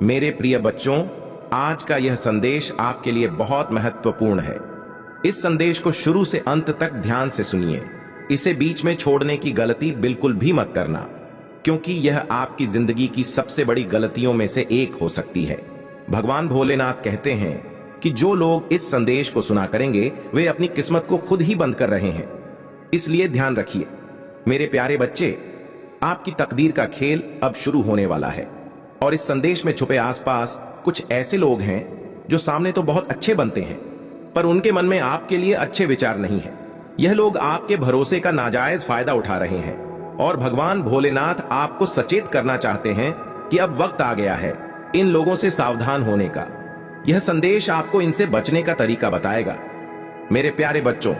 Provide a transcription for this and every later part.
मेरे प्रिय बच्चों, आज का यह संदेश आपके लिए बहुत महत्वपूर्ण है। इस संदेश को शुरू से अंत तक ध्यान से सुनिए। इसे बीच में छोड़ने की गलती बिल्कुल भी मत करना, क्योंकि यह आपकी जिंदगी की सबसे बड़ी गलतियों में से एक हो सकती है। भगवान भोलेनाथ कहते हैं कि जो लोग इस संदेश को सुना करेंगे वे अपनी किस्मत को खुद ही बंद कर रहे हैं। इसलिए ध्यान रखिए मेरे प्यारे बच्चे, आपकी तकदीर का खेल अब शुरू होने वाला है। और इस संदेश में छुपे आसपास कुछ ऐसे लोग हैं जो सामने तो बहुत अच्छे बनते हैं, पर उनके मन में आपके लिए अच्छे विचार नहीं है। यह लोग आपके भरोसे का नाजायज फायदा उठा रहे हैं और भगवान भोलेनाथ आपको सचेत करना चाहते हैं कि अब वक्त आ गया है इन लोगों से सावधान होने का। यह संदेश आपको इनसे बचने का तरीका बताएगा। मेरे प्यारे बच्चों,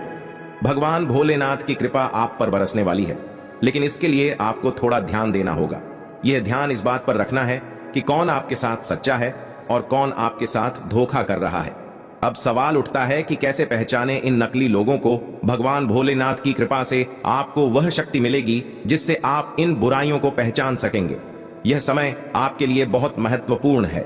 भगवान भोलेनाथ की कृपा आप पर बरसने वाली है, लेकिन इसके लिए आपको थोड़ा ध्यान देना होगा। यह ध्यान इस बात पर रखना है कि कौन आपके साथ सच्चा है और कौन आपके साथ धोखा कर रहा है। अब सवाल उठता है कि कैसे पहचाने इन नकली लोगों को। भगवान भोलेनाथ की कृपा से आपको वह शक्ति मिलेगी जिससे आप इन बुराइयों को पहचान सकेंगे। यह समय आपके लिए बहुत महत्वपूर्ण है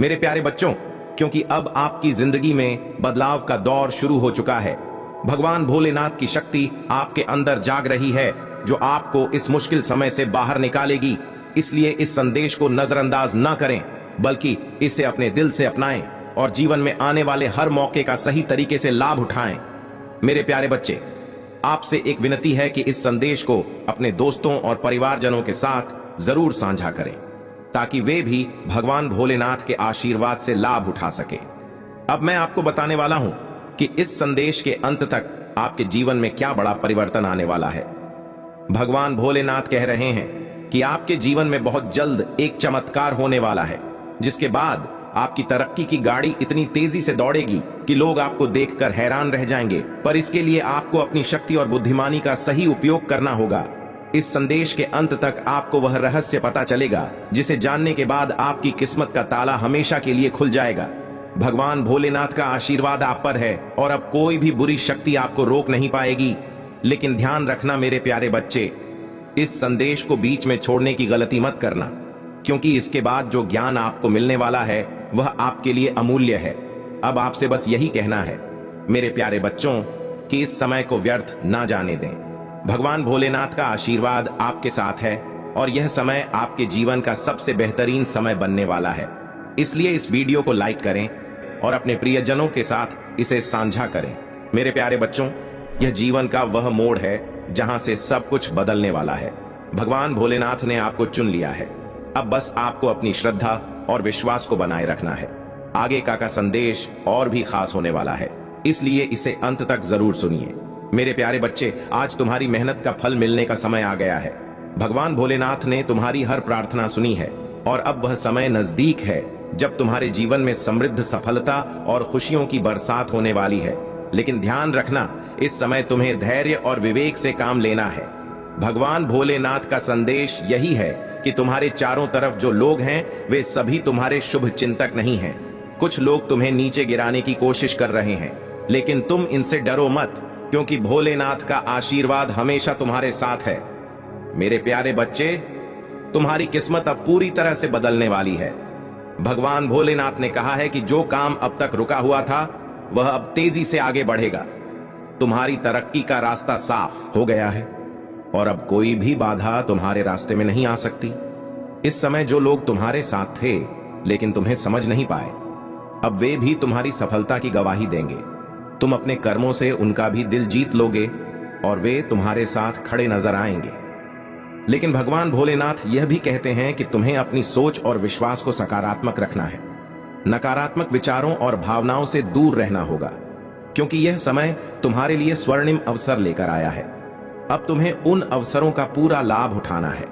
मेरे प्यारे बच्चों, क्योंकि अब आपकी जिंदगी में बदलाव का दौर शुरू हो चुका है। भगवान भोलेनाथ की शक्ति आपके अंदर जाग रही है जो आपको इस मुश्किल समय से बाहर निकालेगी। इसलिए इस संदेश को नजरअंदाज न करें, बल्कि इसे अपने दिल से अपनाएं और जीवन में आने वाले हर मौके का सही तरीके से लाभ उठाएं। मेरे प्यारे बच्चे, आपसे एक विनती है कि इस संदेश को अपने दोस्तों और परिवारजनों के साथ जरूर साझा करें, ताकि वे भी भगवान भोलेनाथ के आशीर्वाद से लाभ उठा सके। अब मैं आपको बताने वाला हूं कि इस संदेश के अंत तक आपके जीवन में क्या बड़ा परिवर्तन आने वाला है। भगवान भोलेनाथ कह रहे हैं कि आपके जीवन में बहुत जल्द एक चमत्कार होने वाला है, जिसके बाद आपकी तरक्की की गाड़ी इतनी तेजी से दौड़ेगी कि लोग आपको देखकर हैरान रह जाएंगे। पर इसके लिए आपको अपनी शक्ति और बुद्धिमानी का सही उपयोग करना होगा। इस संदेश के अंत तक आपको वह रहस्य पता चलेगा जिसे जानने के बाद आपकी किस्मत का ताला हमेशा के लिए खुल जाएगा। भगवान भोलेनाथ का आशीर्वाद आप पर है और अब कोई भी बुरी शक्ति आपको रोक नहीं पाएगी। लेकिन ध्यान रखना मेरे प्यारे बच्चे, इस संदेश को बीच में छोड़ने की गलती मत करना, क्योंकि इसके बाद जो ज्ञान आपको मिलने वाला है वह आपके लिए अमूल्य है। अब आपसे बस यही कहना है मेरे प्यारे बच्चों कि इस समय को व्यर्थ ना जाने दें। भगवान भोलेनाथ का आशीर्वाद आपके साथ है और यह समय आपके जीवन का सबसे बेहतरीन समय बनने वाला है। इसलिए इस वीडियो को लाइक करें और अपने प्रियजनों के साथ इसे साझा करें। मेरे प्यारे बच्चों, यह जीवन का वह मोड़ है जहां से सब कुछ बदलने वाला है। भगवान भोलेनाथ ने आपको चुन लिया है। अब बस आपको अपनी श्रद्धा और विश्वास को बनाए रखना है। आगे का संदेश और भी खास होने वाला है, इसलिए इसे अंत तक जरूर सुनिए। मेरे प्यारे बच्चे, आज तुम्हारी मेहनत का फल मिलने का समय आ गया है। भगवान भोलेनाथ ने तुम्हारी हर प्रार्थना सुनी है और अब वह समय नजदीक है जब तुम्हारे जीवन में समृद्ध सफलता और खुशियों की बरसात होने वाली है। लेकिन ध्यान रखना, इस समय तुम्हें धैर्य और विवेक से काम लेना है। भगवान भोलेनाथ का संदेश यही है कि तुम्हारे चारों तरफ जो लोग हैं वे सभी तुम्हारे शुभ चिंतक नहीं हैं। कुछ लोग तुम्हें नीचे गिराने की कोशिश कर रहे हैं, लेकिन तुम इनसे डरो मत, क्योंकि भोलेनाथ का आशीर्वाद हमेशा तुम्हारे साथ है। मेरे प्यारे बच्चे, तुम्हारी किस्मत अब पूरी तरह से बदलने वाली है। भगवान भोलेनाथ ने कहा है कि जो काम अब तक रुका हुआ था वह अब तेजी से आगे बढ़ेगा। तुम्हारी तरक्की का रास्ता साफ हो गया है और अब कोई भी बाधा तुम्हारे रास्ते में नहीं आ सकती। इस समय जो लोग तुम्हारे साथ थे लेकिन तुम्हें समझ नहीं पाए, अब वे भी तुम्हारी सफलता की गवाही देंगे। तुम अपने कर्मों से उनका भी दिल जीत लोगे और वे तुम्हारे साथ खड़े नजर आएंगे। लेकिन भगवान भोलेनाथ यह भी कहते हैं कि तुम्हें अपनी सोच और विश्वास को सकारात्मक रखना है। नकारात्मक विचारों और भावनाओं से दूर रहना होगा, क्योंकि यह समय तुम्हारे लिए स्वर्णिम अवसर लेकर आया है। अब तुम्हें उन अवसरों का पूरा लाभ उठाना है।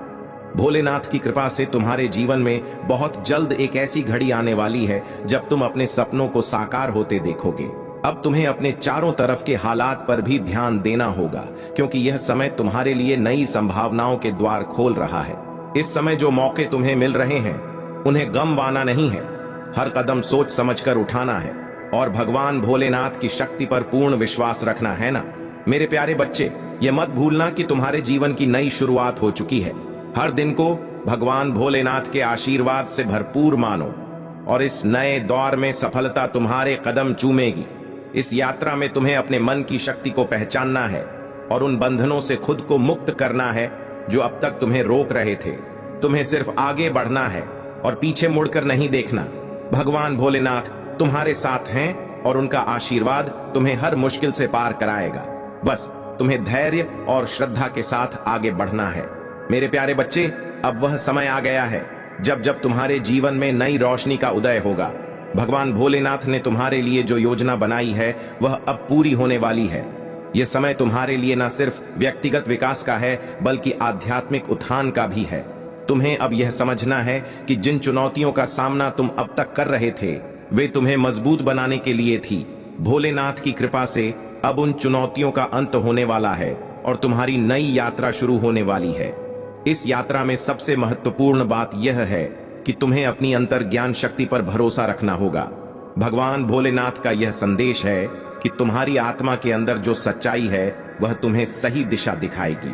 भोलेनाथ की कृपा से तुम्हारे जीवन में बहुत जल्द एक ऐसी घड़ी आने वाली है जब तुम अपने सपनों को साकार होते देखोगे। अब तुम्हें अपने चारों तरफ के हालात पर भी ध्यान देना होगा, क्योंकि यह समय तुम्हारे लिए नई संभावनाओं के द्वार खोल रहा है। इस समय जो मौके तुम्हें मिल रहे हैं उन्हें गमवाना नहीं है। हर कदम सोच समझकर उठाना है और भगवान भोलेनाथ की शक्ति पर पूर्ण विश्वास रखना है ना। मेरे प्यारे बच्चे, ये मत भूलना कि तुम्हारे जीवन की नई शुरुआत हो चुकी है। हर दिन को भगवान भोलेनाथ के आशीर्वाद से भरपूर मानो और इस नए दौर में सफलता तुम्हारे कदम चूमेगी। इस यात्रा में तुम्हें अपने मन की शक्ति को पहचानना है और उन बंधनों से खुद को मुक्त करना है जो अब तक तुम्हें रोक रहे थे। तुम्हें सिर्फ आगे बढ़ना है और पीछे मुड़कर नहीं देखना। भगवान भोलेनाथ तुम्हारे साथ हैं और उनका आशीर्वाद तुम्हें हर मुश्किल से पार कराएगा। बस तुम्हें धैर्य और श्रद्धा के साथ आगे बढ़ना है। मेरे प्यारे बच्चे, अब वह समय आ गया है जब जब तुम्हारे जीवन में नई रोशनी का उदय होगा। भगवान भोलेनाथ ने तुम्हारे लिए जो योजना बनाई है वह अब पूरी होने वाली है। यह समय तुम्हारे लिए न सिर्फ व्यक्तिगत विकास का है बल्कि आध्यात्मिक उत्थान का भी है। तुम्हें अब यह समझना है कि जिन चुनौतियों का सामना तुम अब तक कर रहे थे वे तुम्हें मजबूत बनाने के लिए थी। भोलेनाथ की कृपा से अब उन चुनौतियों का अंत होने वाला है और तुम्हारी नई यात्रा शुरू होने वाली है। इस यात्रा में सबसे महत्वपूर्ण बात यह है कि तुम्हें अपनी अंतर ज्ञान शक्ति पर भरोसा रखना होगा। भगवान भोलेनाथ का यह संदेश है कि तुम्हारी आत्मा के अंदर जो सच्चाई है वह तुम्हें सही दिशा दिखाएगी।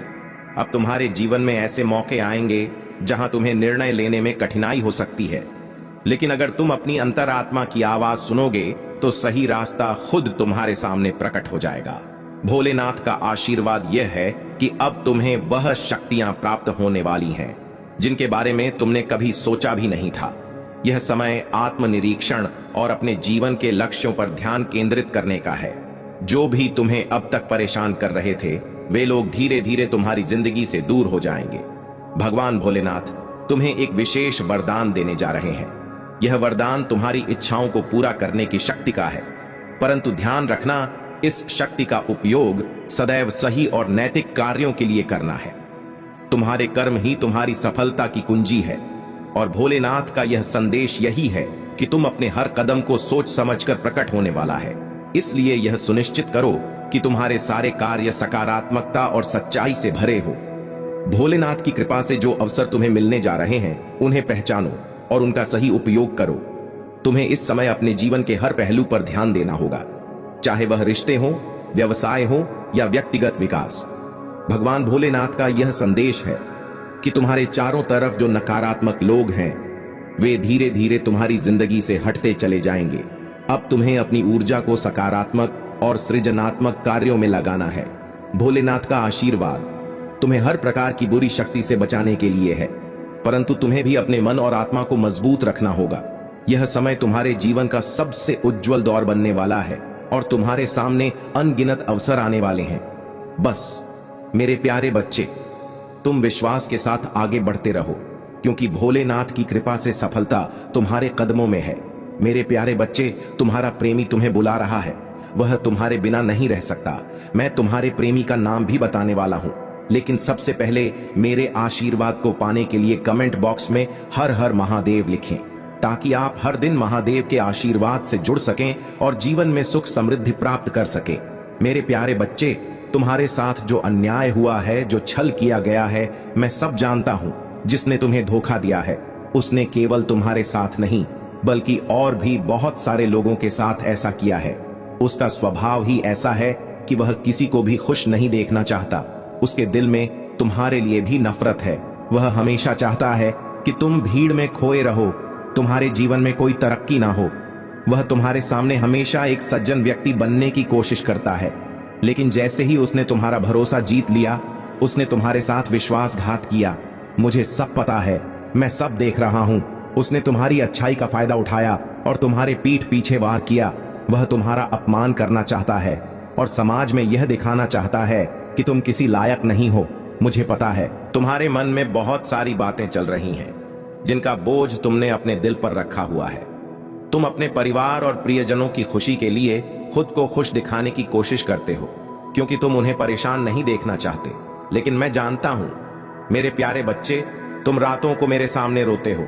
अब तुम्हारे जीवन में ऐसे मौके आएंगे जहां तुम्हें निर्णय लेने में कठिनाई हो सकती है, लेकिन अगर तुम अपनी अंतरात्मा की आवाज सुनोगे तो सही रास्ता खुद तुम्हारे सामने प्रकट हो जाएगा। भोलेनाथ का आशीर्वाद यह है कि अब तुम्हें वह शक्तियां प्राप्त होने वाली हैं जिनके बारे में तुमने कभी सोचा भी नहीं था। यह समय आत्मनिरीक्षण और अपने जीवन के लक्ष्यों पर ध्यान केंद्रित करने का है। जो भी तुम्हें अब तक परेशान कर रहे थे वे लोग धीरे धीरे तुम्हारी जिंदगी से दूर हो जाएंगे। भगवान भोलेनाथ तुम्हें एक विशेष वरदान देने जा रहे हैं। यह वरदान तुम्हारी इच्छाओं को पूरा करने की शक्ति का है, परंतु ध्यान रखना, इस शक्ति का उपयोग सदैव सही और नैतिक कार्यों के लिए करना है। तुम्हारे कर्म ही तुम्हारी सफलता की कुंजी है और भोलेनाथ का यह संदेश यही है कि तुम अपने हर कदम को सोच समझकर प्रकट होने वाला है। इसलिए यह सुनिश्चित करो कि तुम्हारे सारे कार्य सकारात्मकता और सच्चाई से भरे हो। भोलेनाथ की कृपा से जो अवसर तुम्हें मिलने जा रहे हैं उन्हें पहचानो और उनका सही उपयोग करो। तुम्हें इस समय अपने जीवन के हर पहलू पर ध्यान देना होगा, चाहे वह रिश्ते हो, व्यवसाय हो या व्यक्तिगत विकास। भगवान भोलेनाथ का यह संदेश है कि तुम्हारे चारों तरफ जो नकारात्मक लोग हैं वे धीरे धीरे तुम्हारी जिंदगी से हटते चले जाएंगे। अब तुम्हें अपनी ऊर्जा को सकारात्मक और सृजनात्मक कार्यों में लगाना है। भोलेनाथ का आशीर्वाद तुम्हें हर प्रकार की बुरी शक्ति से बचाने के लिए है, परंतु तुम्हें भी अपने मन और आत्मा को मजबूत रखना होगा। यह समय तुम्हारे जीवन का सबसे उज्जवल दौर बनने वाला है और तुम्हारे सामने अनगिनत अवसर आने वाले हैं। बस मेरे प्यारे बच्चे, तुम विश्वास के साथ आगे बढ़ते रहो क्योंकि भोलेनाथ की कृपा से सफलता तुम्हारे कदमों में है। मेरे प्यारे बच्चे, तुम्हारा प्रेमी तुम्हें बुला रहा है, वह तुम्हारे बिना नहीं रह सकता। मैं तुम्हारे प्रेमी का नाम भी बताने वाला हूं, लेकिन सबसे पहले मेरे आशीर्वाद को पाने के लिए कमेंट बॉक्स में हर हर महादेव लिखें ताकि आप हर दिन महादेव के आशीर्वाद से जुड़ सकें और जीवन में सुख समृद्धि प्राप्त कर सकें। मेरे प्यारे बच्चे, तुम्हारे साथ जो अन्याय हुआ है, जो छल किया गया है, मैं सब जानता हूं। जिसने तुम्हें धोखा दिया है उसने केवल तुम्हारे साथ नहीं बल्कि और भी बहुत सारे लोगों के साथ ऐसा किया है। उसका स्वभाव ही ऐसा है कि वह किसी को भी खुश नहीं देखना चाहता। उसके दिल में तुम्हारे लिए भी नफरत है। वह हमेशा चाहता है कि तुम भीड़ में खोए रहो, तुम्हारे जीवन में कोई तरक्की ना हो। वह तुम्हारे सामने हमेशा एक सज्जन व्यक्ति बनने की कोशिश करता है, लेकिन जैसे ही उसने तुम्हारा भरोसा जीत लिया उसने तुम्हारे साथ विश्वासघात किया। मुझे सब पता है, मैं सब देख रहा हूं। उसने तुम्हारी अच्छाई का फायदा उठाया और तुम्हारे पीठ पीछे वार किया। वह तुम्हारा अपमान करना चाहता है और समाज में यह दिखाना चाहता है कि तुम किसी लायक नहीं हो। मुझे पता है तुम्हारे मन में बहुत सारी बातें चल रही हैं जिनका बोझ तुमने अपने दिल पर रखा हुआ है। तुम अपने परिवार और प्रियजनों की खुशी के लिए खुद को खुश दिखाने की कोशिश करते हो क्योंकि तुम उन्हें परेशान नहीं देखना चाहते, लेकिन मैं जानता हूं मेरे प्यारे बच्चे, तुम रातों को मेरे सामने रोते हो,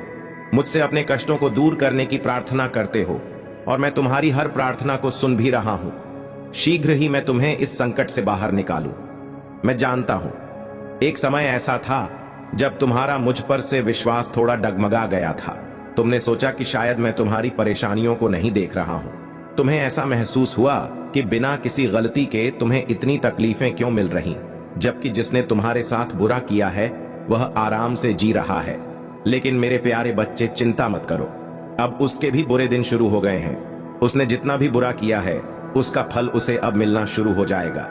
मुझसे अपने कष्टों को दूर करने की प्रार्थना करते हो और मैं तुम्हारी हर प्रार्थना को सुन भी रहा हूं। शीघ्र ही मैं तुम्हें इस संकट से बाहर निकालूं। मैं जानता हूं एक समय ऐसा था जब तुम्हारा मुझ पर से विश्वास थोड़ा डगमगा गया था। तुमने सोचा कि शायद मैं तुम्हारी परेशानियों को नहीं देख रहा हूं। तुम्हें ऐसा महसूस हुआ कि बिना किसी गलती के तुम्हें इतनी तकलीफें क्यों मिल रही, जबकि जिसने तुम्हारे साथ बुरा किया है वह आराम से जी रहा है। लेकिन मेरे प्यारे बच्चे, चिंता मत करो। अब उसके भी बुरे दिन शुरू हो गए हैं। उसने जितना भी बुरा किया है उसका फल उसे अब मिलना शुरू हो जाएगा।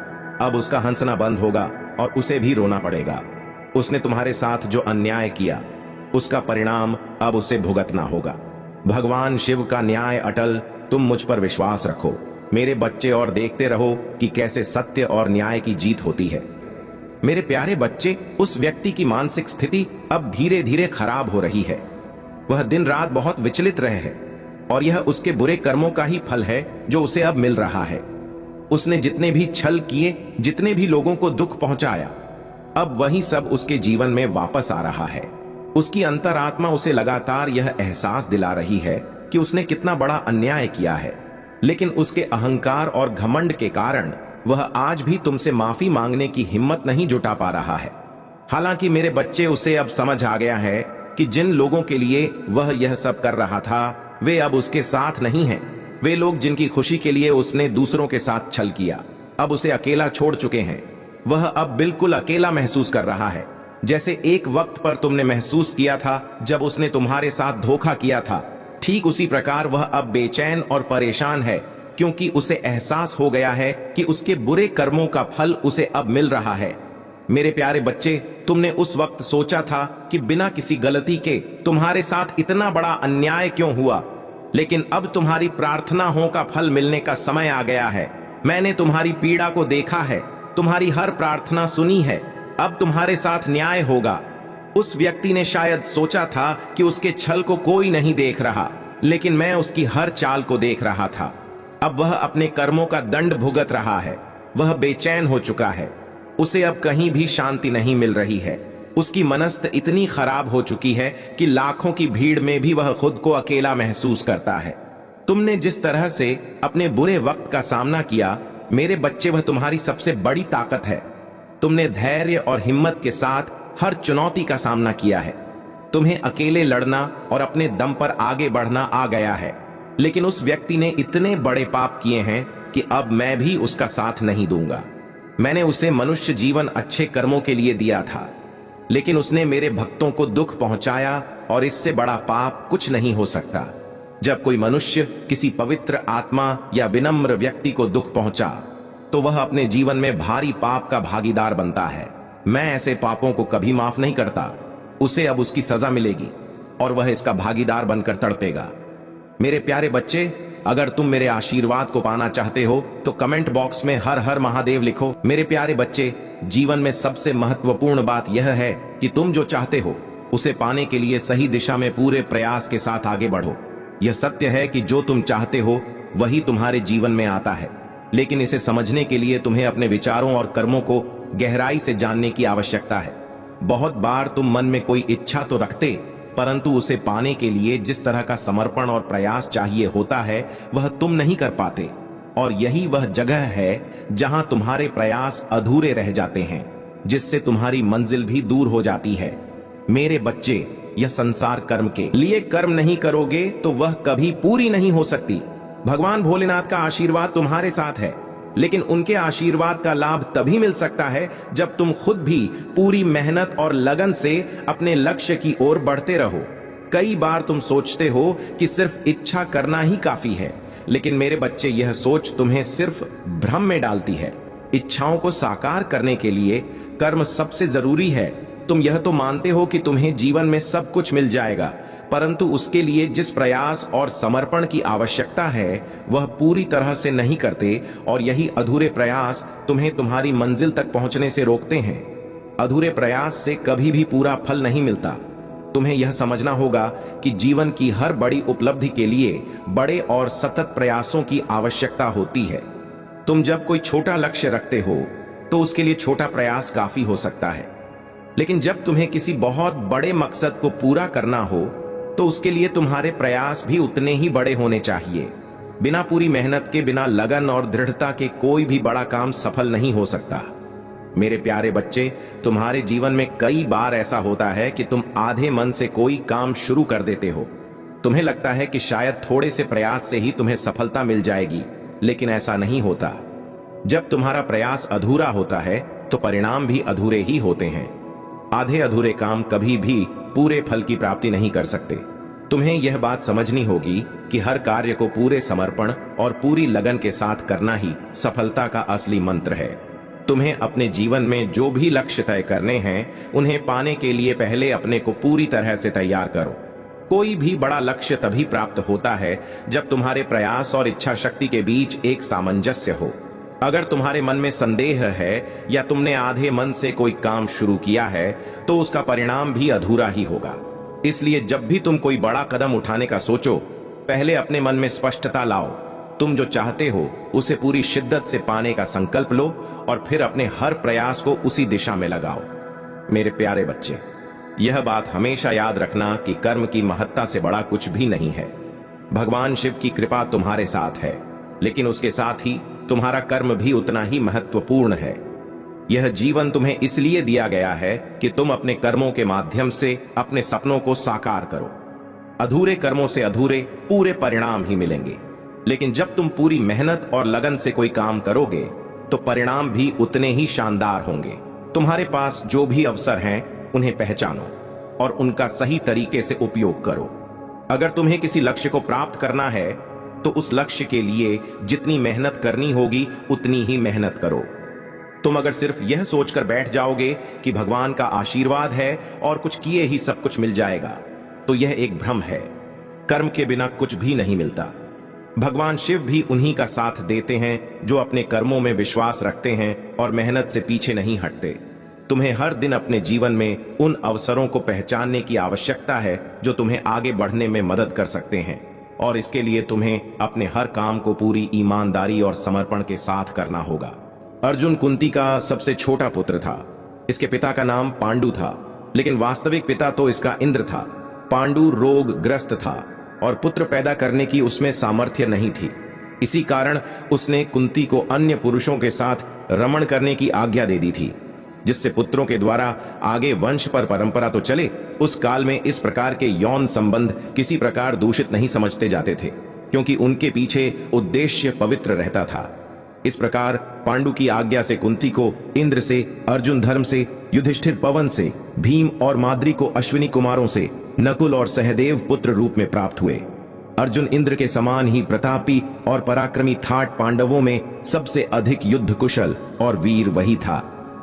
अब उसका हंसना बंद होगा और उसे भी रोना पड़ेगा। उसने तुम्हारे साथ जो अन्याय किया उसका परिणाम अब उसे भुगतना होगा। भगवान शिव का न्याय अटल, तुम मुझ पर विश्वास रखो मेरे बच्चे, और देखते रहो कि कैसे सत्य और न्याय की जीत होती है। मेरे प्यारे बच्चे, उस व्यक्ति की मानसिक स्थिति अब धीरे धीरे खराब हो रही है। वह दिन रात बहुत विचलित रहे है और यह उसके बुरे कर्मों का ही फल है जो उसे अब मिल रहा है। उसने जितने भी छल किए, जितने भी लोगों को दुख पहुंचाया, अब वही सब उसके जीवन में वापस आ रहा है। उसकी अंतरात्मा उसे लगातार यह एहसास दिला रही है कि उसने कितना बड़ा अन्याय किया है, लेकिन उसके अहंकार और घमंड के कारण वह आज भी तुमसे माफी मांगने की हिम्मत नहीं जुटा पा रहा है। हालांकि मेरे बच्चे, उसे अब समझ आ गया है कि जिन लोगों के लिए वह यह सब कर रहा था वे अब उसके साथ नहीं हैं। वे लोग जिनकी खुशी के लिए उसने दूसरों के साथ छल किया अब उसे अकेला छोड़ चुके हैं। वह अब बिल्कुल अकेला महसूस कर रहा है, जैसे एक वक्त पर तुमने महसूस किया था जब उसने तुम्हारे साथ धोखा किया था। ठीक उसी प्रकार वह अब बेचैन और परेशान है, क्योंकि उसे एहसास हो गया है कि उसके बुरे कर्मों का फल उसे अब मिल रहा है। मेरे प्यारे बच्चे, तुमने उस वक्त सोचा था कि बिना किसी गलती के तुम्हारे साथ इतना बड़ा अन्याय क्यों हुआ, लेकिन अब तुम्हारी प्रार्थनाओं का फल मिलने का समय आ गया है। मैंने तुम्हारी पीड़ा को देखा है, तुम्हारी हर प्रार्थना सुनी है। अब तुम्हारे साथ न्याय होगा। उस व्यक्ति ने शायद सोचा था कि उसके छल को कोई नहीं देख रहा, लेकिन मैं उसकी हर चाल को देख रहा था। अब वह अपने कर्मों का दंड भुगत रहा है। वह बेचैन हो चुका है। उसे अब कहीं भी शांति नहीं मिल रही है। उसकी मनस्त इतनी खराब हो चुकी है कि लाखों की भीड़ में भी वह खुद को अकेला महसूस करता है। तुमने जिस तरह से अपने बुरे वक्त का सामना किया मेरे बच्चे, वह तुम्हारी सबसे बड़ी ताकत है। तुमने धैर्य और हिम्मत के साथ हर चुनौती का सामना किया है। तुम्हें अकेले लड़ना और अपने दम पर आगे बढ़ना आ गया है, लेकिन उस व्यक्ति ने इतने बड़े पाप किए हैं कि अब मैं भी उसका साथ नहीं दूंगा। मैंने उसे मनुष्य जीवन अच्छे कर्मों के लिए दिया था, लेकिन उसने मेरे भक्तों को दुख पहुंचाया, और इससे बड़ा पाप कुछ नहीं हो सकता। जब कोई मनुष्य किसी पवित्र आत्मा या विनम्र व्यक्ति को दुख पहुंचा तो वह अपने जीवन में भारी पाप का भागीदार बनता है। मैं ऐसे पापों को कभी माफ नहीं करता। उसे अब उसकी सजा मिलेगी और वह इसका भागीदार बनकर तड़पेगा। मेरे प्यारे बच्चे, अगर तुम मेरे आशीर्वाद को पाना चाहते हो तो कमेंट बॉक्स में हर हर महादेव लिखो। मेरे प्यारे बच्चे, जीवन में सबसे महत्वपूर्ण बात यह है कि तुम जो चाहते हो उसे पाने के लिए सही दिशा में पूरे प्रयास के साथ आगे बढ़ो। यह सत्य है कि जो तुम चाहते हो वही तुम्हारे जीवन में आता है, लेकिन इसे समझने के लिए तुम्हें अपने विचारों और कर्मों को गहराई से जानने की आवश्यकता है। बहुत बार तुम मन में कोई इच्छा तो रखते, परंतु उसे पाने के लिए जिस तरह का समर्पण और प्रयास चाहिए होता है वह तुम नहीं कर पाते, और यही वह जगह है जहां तुम्हारे प्रयास अधूरे रह जाते हैं, जिससे तुम्हारी मंजिल भी दूर हो जाती है। मेरे बच्चे, यह संसार कर्म के लिए कर्म नहीं करोगे तो वह कभी पूरी नहीं हो सकती। भगवान भोलेनाथ का आशीर्वाद तुम्हारे साथ है, लेकिन उनके आशीर्वाद का लाभ तभी मिल सकता है जब तुम खुद भी पूरी मेहनत और लगन से अपने लक्ष्य की ओर बढ़ते रहो। कई बार तुम सोचते हो कि सिर्फ इच्छा करना ही काफी है, लेकिन मेरे बच्चे, यह सोच तुम्हें सिर्फ भ्रम में डालती है। इच्छाओं को साकार करने के लिए कर्म सबसे जरूरी है। तुम यह तो मानते हो कि तुम्हें जीवन में सब कुछ मिल जाएगा, परंतु उसके लिए जिस प्रयास और समर्पण की आवश्यकता है वह पूरी तरह से नहीं करते, और यही अधूरे प्रयास तुम्हें तुम्हारी मंजिल तक पहुंचने से रोकते हैं। अधूरे प्रयास से कभी भी पूरा फल नहीं मिलता। तुम्हें यह समझना होगा कि जीवन की हर बड़ी उपलब्धि के लिए बड़े और सतत प्रयासों की आवश्यकता होती है। तुम जब कोई छोटा लक्ष्य रखते हो तो उसके लिए छोटा प्रयास काफी हो सकता है, लेकिन जब तुम्हें किसी बहुत बड़े मकसद को पूरा करना हो तो उसके लिए तुम्हारे प्रयास भी उतने ही बड़े होने चाहिए। बिना पूरी मेहनत के, बिना लगन और दृढ़ता के कोई भी बड़ा काम सफल नहीं हो सकता। मेरे प्यारे बच्चे, तुम्हारे जीवन में कई बार ऐसा होता है कि तुम आधे मन से कोई काम शुरू कर देते हो। तुम्हें लगता है कि शायद थोड़े से प्रयास से ही तुम्हें सफलता मिल जाएगी, लेकिन ऐसा नहीं होता। जब तुम्हारा प्रयास अधूरा होता है तो परिणाम भी अधूरे ही होते हैं। आधे अधूरे काम कभी भी पूरे फल की प्राप्ति नहीं कर सकते। तुम्हें यह बात समझनी होगी कि हर कार्य को पूरे समर्पण और पूरी लगन के साथ करना ही सफलता का असली मंत्र है। तुम्हें अपने जीवन में जो भी लक्ष्य तय करने हैं, उन्हें पाने के लिए पहले अपने को पूरी तरह से तैयार करो। कोई भी बड़ा लक्ष्य तभी प्राप्त होता है जब तुम्हारे प्रयास और इच्छा शक्ति के बीच एक सामंजस्य हो। अगर तुम्हारे मन में संदेह है या तुमने आधे मन से कोई काम शुरू किया है, तो उसका परिणाम भी अधूरा ही होगा। इसलिए जब भी तुम कोई बड़ा कदम उठाने का सोचो, पहले अपने मन में स्पष्टता लाओ। तुम जो चाहते हो उसे पूरी शिद्दत से पाने का संकल्प लो और फिर अपने हर प्रयास को उसी दिशा में लगाओ। मेरे प्यारे बच्चे, यह बात हमेशा याद रखना कि कर्म की महत्ता से बड़ा कुछ भी नहीं है। भगवान शिव की कृपा तुम्हारे साथ है, लेकिन उसके साथ ही तुम्हारा कर्म भी उतना ही महत्वपूर्ण है। यह जीवन तुम्हें इसलिए दिया गया है कि तुम अपने कर्मों के माध्यम से अपने सपनों को साकार करो। अधूरे कर्मों से अधूरे पूरे परिणाम ही मिलेंगे, लेकिन जब तुम पूरी मेहनत और लगन से कोई काम करोगे तो परिणाम भी उतने ही शानदार होंगे। तुम्हारे पास जो भी अवसर हैं, उन्हें पहचानो और उनका सही तरीके से उपयोग करो। अगर तुम्हें किसी लक्ष्य को प्राप्त करना है तो उस लक्ष्य के लिए जितनी मेहनत करनी होगी उतनी ही मेहनत करो। तुम अगर सिर्फ यह सोचकर बैठ जाओगे कि भगवान का आशीर्वाद है और कुछ किए ही सब कुछ मिल जाएगा, तो यह एक भ्रम है। कर्म के बिना कुछ भी नहीं मिलता। भगवान शिव भी उन्हीं का साथ देते हैं जो अपने कर्मों में विश्वास रखते हैं और मेहनत से पीछे नहीं हटते। तुम्हें हर दिन अपने जीवन में उन अवसरों को पहचानने की आवश्यकता है जो तुम्हें आगे बढ़ने में मदद कर सकते हैं, और इसके लिए तुम्हें अपने हर काम को पूरी ईमानदारी और समर्पण के साथ करना होगा। अर्जुन कुंती का सबसे छोटा पुत्र था। इसके पिता का नाम पांडु था, लेकिन वास्तविक पिता तो इसका इंद्र था। पांडु रोग ग्रस्त था और पुत्र पैदा करने की उसमें सामर्थ्य नहीं थी। इसी कारण उसने कुंती को अन्य पुरुषों के साथ रमण करने की आज्ञा दे दी थी, जिससे पुत्रों के द्वारा आगे वंश पर परंपरा तो चले। उस काल में इस प्रकार के यौन संबंध किसी प्रकार दूषित नहीं समझते जाते थे, क्योंकि उनके पीछे उद्देश्य पवित्र रहता था। इस प्रकार पांडु की आज्ञा से कुंती को इंद्र से, अर्जुन धर्म से, युधिष्ठिर पवन से, भीम और माद्री को अश्विनी कुमारों से, नकुल और सहदेव पुत्र रूप में प्राप्त हुए। अर्जुन इंद्र के समान ही प्रतापी और पराक्रमी ठाट पांडवों में सबसे अधिक युद्ध कुशल और वीर वही था।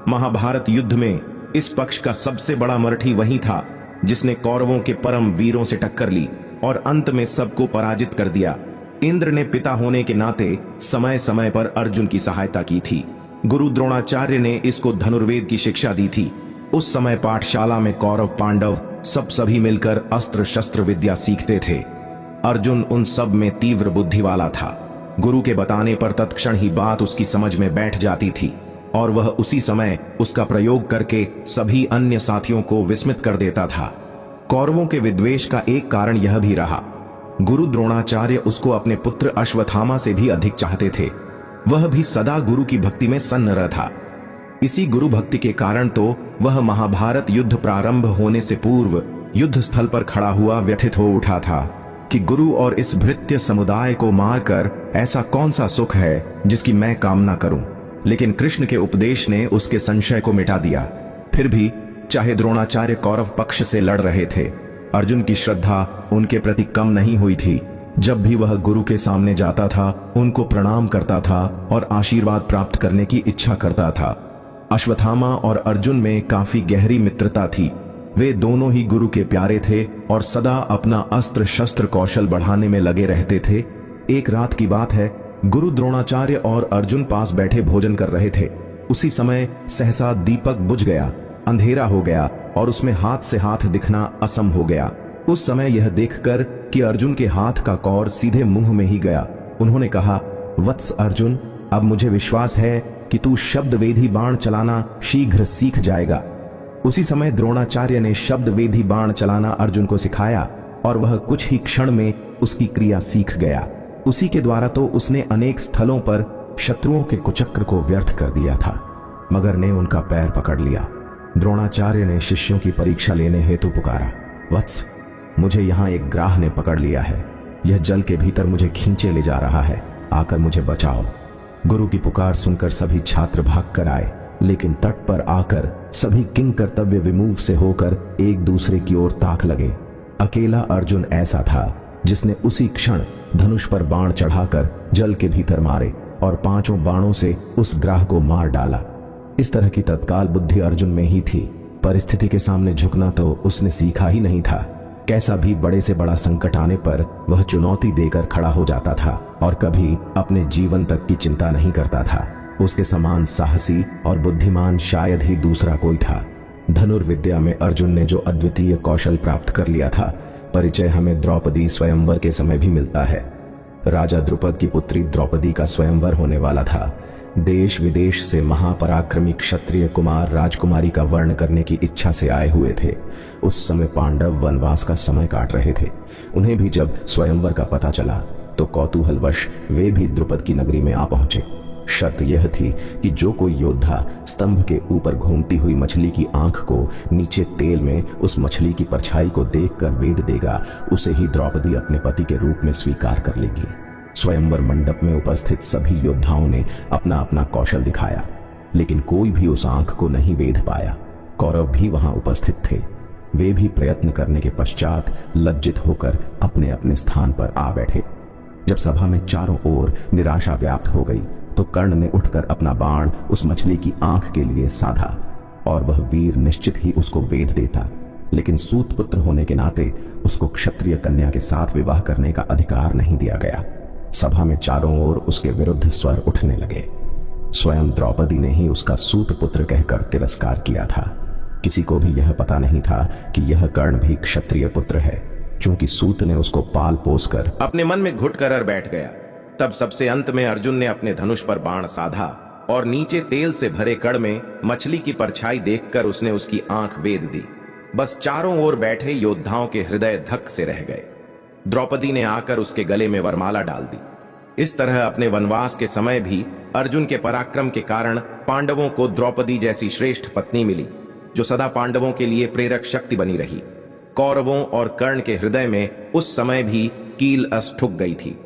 महाभारत युद्ध में इस पक्ष का सबसे बड़ा मराठी वही था जिसने कौरवों के परम वीरों से टक्कर ली और अंत में सबको पराजित कर दिया। इंद्र ने पिता होने के नाते समय समय पर अर्जुन की सहायता की थी। गुरु द्रोणाचार्य ने इसको धनुर्वेद की शिक्षा दी थी। उस समय पाठशाला में कौरव पांडव सभी मिलकर अस्त्र शस्त्र विद्या सीखते थे। अर्जुन उन सब में तीव्र बुद्धि वाला था। गुरु के बताने पर तत्क्षण ही बात उसकी समझ में बैठ जाती थी और वह उसी समय उसका प्रयोग करके सभी अन्य साथियों को विस्मित कर देता था। कौरवों के विद्वेष का एक कारण यह भी रहा, गुरु द्रोणाचार्य उसको अपने पुत्र अश्वत्थामा से भी अधिक चाहते थे। वह भी सदा गुरु की भक्ति में सन्न था। इसी गुरु भक्ति के कारण तो वह महाभारत युद्ध प्रारंभ होने से पूर्व युद्ध स्थल पर खड़ा हुआ व्यथित हो उठा था कि गुरु और इस भृत्य समुदाय को मारकर ऐसा कौन सा सुख है जिसकी मैं कामना करूं। लेकिन कृष्ण के उपदेश ने उसके संशय को मिटा दिया। फिर भी चाहे द्रोणाचार्य कौरव पक्ष से लड़ रहे थे, अर्जुन की श्रद्धा उनके प्रति कम नहीं हुई थी। जब भी वह गुरु के सामने जाता था, उनको प्रणाम करता था और आशीर्वाद प्राप्त करने की इच्छा करता था। अश्वत्थामा और अर्जुन में काफी गहरी मित्रता थी। वे दोनों ही गुरु के प्यारे थे और सदा अपना अस्त्र शस्त्र कौशल बढ़ाने में लगे रहते थे। एक रात की बात है, गुरु द्रोणाचार्य और अर्जुन पास बैठे भोजन कर रहे थे। उसी समय सहसा दीपक बुझ गया, अंधेरा हो गया और उसमें हाथ से हाथ दिखना असम हो गया। उस समय यह देखकर कि अर्जुन के हाथ का कौर सीधे मुंह में ही गया, उन्होंने कहा, वत्स अर्जुन, अब मुझे विश्वास है कि तू शब्द वेधी बाण चलाना शीघ्र सीख जाएगा। उसी समय द्रोणाचार्य ने शब्द वेधी बाण चलाना अर्जुन को सिखाया और वह कुछ ही क्षण में उसकी क्रिया सीख गया। उसी के द्वारा तो उसने अनेक स्थलों पर शत्रुओं के कुचक्र को व्यर्थ कर दिया था। मगर ने उनका पैर पकड़ लिया। द्रोणाचार्य ने शिष्यों की परीक्षा लेने हेतु पुकारा, वत्स, मुझे यहाँ एक ग्राह ने पकड़ लिया है। यह जल के भीतर मुझे खींचे ले जा रहा है, आकर मुझे बचाओ। गुरु की पुकार सुनकर सभी छात्र भाग कर आए, लेकिन तट पर आकर सभी किंग कर्तव्य विमूव से होकर एक दूसरे की ओर ताक लगे। अकेला अर्जुन ऐसा था जिसने उसी क्षण धनुष पर बाण चढ़ाकर जल के भीतर मारे और 5 बाणों से उस ग्राह को मार डाला। इस तरह की तत्काल बुद्धि अर्जुन में ही थी। परिस्थिति के सामने झुकना तो उसने सीखा ही नहीं था। कैसा भी बड़े से बड़ा संकट आने पर वह चुनौती देकर खड़ा हो जाता था और कभी अपने जीवन तक की चिंता नहीं करता था। उसके समान साहसी और बुद्धिमान शायद ही दूसरा कोई था। धनुर्विद्या में अर्जुन ने जो अद्वितीय कौशल प्राप्त कर लिया था, परिचय हमें द्रौपदी स्वयंवर के समय भी मिलता है। राजा द्रुपद की पुत्री द्रौपदी का स्वयंवर होने वाला था। देश विदेश से महापराक्रमी क्षत्रिय कुमार राजकुमारी का वर्ण करने की इच्छा से आए हुए थे। उस समय पांडव वनवास का समय काट रहे थे। उन्हें भी जब स्वयंवर का पता चला तो कौतूहलवश वे भी द्रुपद की नगरी में आ पहुंचे। शर्त यह थी कि जो कोई योद्धा स्तंभ के ऊपर घूमती हुई मछली की आंख को नीचे तेल में उस मछली की परछाई को देखकर वेद देगा, उसे ही द्रौपदी अपने पति के रूप में स्वीकार कर लेगी। स्वयंवर मंडप में उपस्थित सभी योद्धाओं ने अपना अपना कौशल दिखाया, लेकिन कोई भी उस आंख को नहीं वेद पाया। कौरव भी वहां उपस्थित थे। वे भी प्रयत्न करने के पश्चात लज्जित होकर अपने अपने स्थान पर आ बैठे। जब सभा में चारों ओर निराशा व्याप्त हो गई तो कर्ण ने उठकर अपना बाण उस मछली की आंख के लिए साधा और वह वीर निश्चित ही उसको वेद देता, लेकिन सूत पुत्र होने के नाते उसको क्षत्रिय कन्या के साथ विवाह करने का अधिकार नहीं दिया गया। सभा में चारों ओर उसके विरुद्ध स्वर उठने लगे। स्वयं द्रौपदी ने ही उसका सूत पुत्र कहकर तिरस्कार किया था। किसी को भी यह पता नहीं था कि यह कर्ण भी क्षत्रिय पुत्र है, चूंकि सूत ने उसको पाल पोस कर अपने मन में घुट कर बैठ गया। तब सबसे अंत में अर्जुन ने अपने धनुष पर बाण साधा और नीचे तेल से भरे कड़ में मछली की परछाई देखकर उसने उसकी आंख वेद दी। बस चारों ओर बैठे योद्धाओं के हृदय धक से रह गए। द्रौपदी ने आकर उसके गले में वरमाला डाल दी। इस तरह अपने वनवास के समय भी अर्जुन के पराक्रम के कारण पांडवों को द्रौपदी जैसी श्रेष्ठ पत्नी मिली, जो सदा पांडवों के लिए प्रेरक शक्ति बनी रही। कौरवों और कर्ण के हृदय में उस समय भी कील अस ठुक गई थी।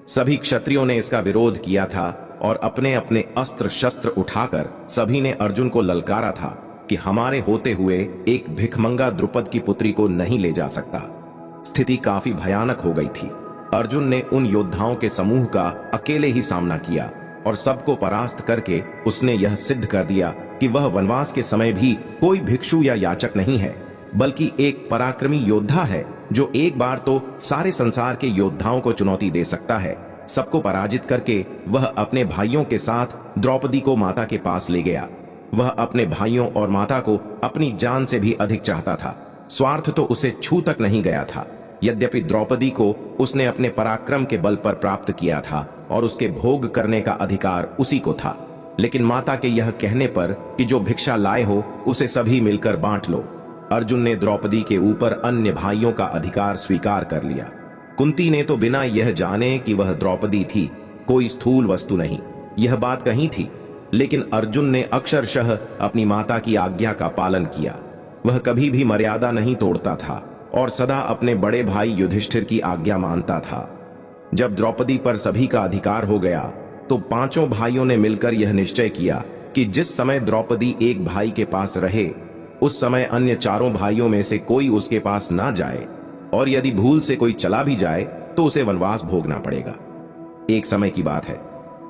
सभी क्षत्रियों ने इसका विरोध किया था और अपने अपने अस्त्र शस्त्र उठाकर सभी ने अर्जुन को ललकारा था कि हमारे होते हुए एक भिखमंगा द्रुपद की पुत्री को नहीं ले जा सकता। स्थिति काफी भयानक हो गई थी। अर्जुन ने उन योद्धाओं के समूह का अकेले ही सामना किया और सबको परास्त करके उसने यह सिद्ध कर दिया कि वह वनवास के समय भी कोई भिक्षु या याचक नहीं है, बल्कि एक पराक्रमी योद्धा है जो एक बार तो सारे संसार के योद्धाओं को चुनौती दे सकता है। सबको पराजित करके वह अपने भाइयों के साथ द्रौपदी को माता के पास ले गया। वह अपने भाइयों और माता को अपनी जान से भी अधिक चाहता था। स्वार्थ तो उसे छू तक नहीं गया था। यद्यपि द्रौपदी को उसने अपने पराक्रम के बल पर प्राप्त किया था और उसके भोग करने का अधिकार उसी को था, लेकिन माता के यह कहने पर कि जो भिक्षा लाए हो उसे सभी मिलकर बांट लो, अर्जुन ने द्रौपदी के ऊपर अन्य भाइयों का अधिकार स्वीकार कर लिया। कुंती ने तो बिना यह जाने कि वह द्रौपदी थी, कोई स्थूल वस्तु नहीं, यह बात कही थी, लेकिन अर्जुन ने अक्षरशः अपनी माता की आज्ञा का पालन किया। वह कभी भी मर्यादा नहीं तोड़ता था और सदा अपने बड़े भाई युधिष्ठिर की आज्ञा मानता था। जब द्रौपदी पर सभी का अधिकार हो गया तो पांचों भाइयों ने मिलकर यह निश्चय किया कि जिस समय द्रौपदी एक भाई के पास रहे उस समय अन्य चारों भाइयों में से कोई उसके पास ना जाए, और यदि भूल से कोई चला भी जाए तो उसे वनवास भोगना पड़ेगा। एक समय की बात है,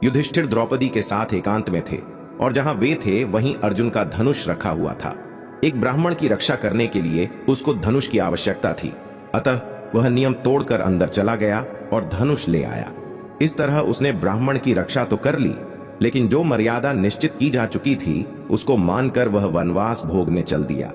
युधिष्ठिर द्रौपदी के साथ एकांत में थे और जहां वे थे वहीं अर्जुन का धनुष रखा हुआ था। एक ब्राह्मण की रक्षा करने के लिए उसको धनुष की आवश्यकता थी, अतः वह नियम तोड़कर अंदर चला गया और धनुष ले आया। इस तरह उसने ब्राह्मण की रक्षा तो कर ली, लेकिन जो मर्यादा निश्चित की जा चुकी थी उसको मानकर वह वनवास भोगने चल दिया।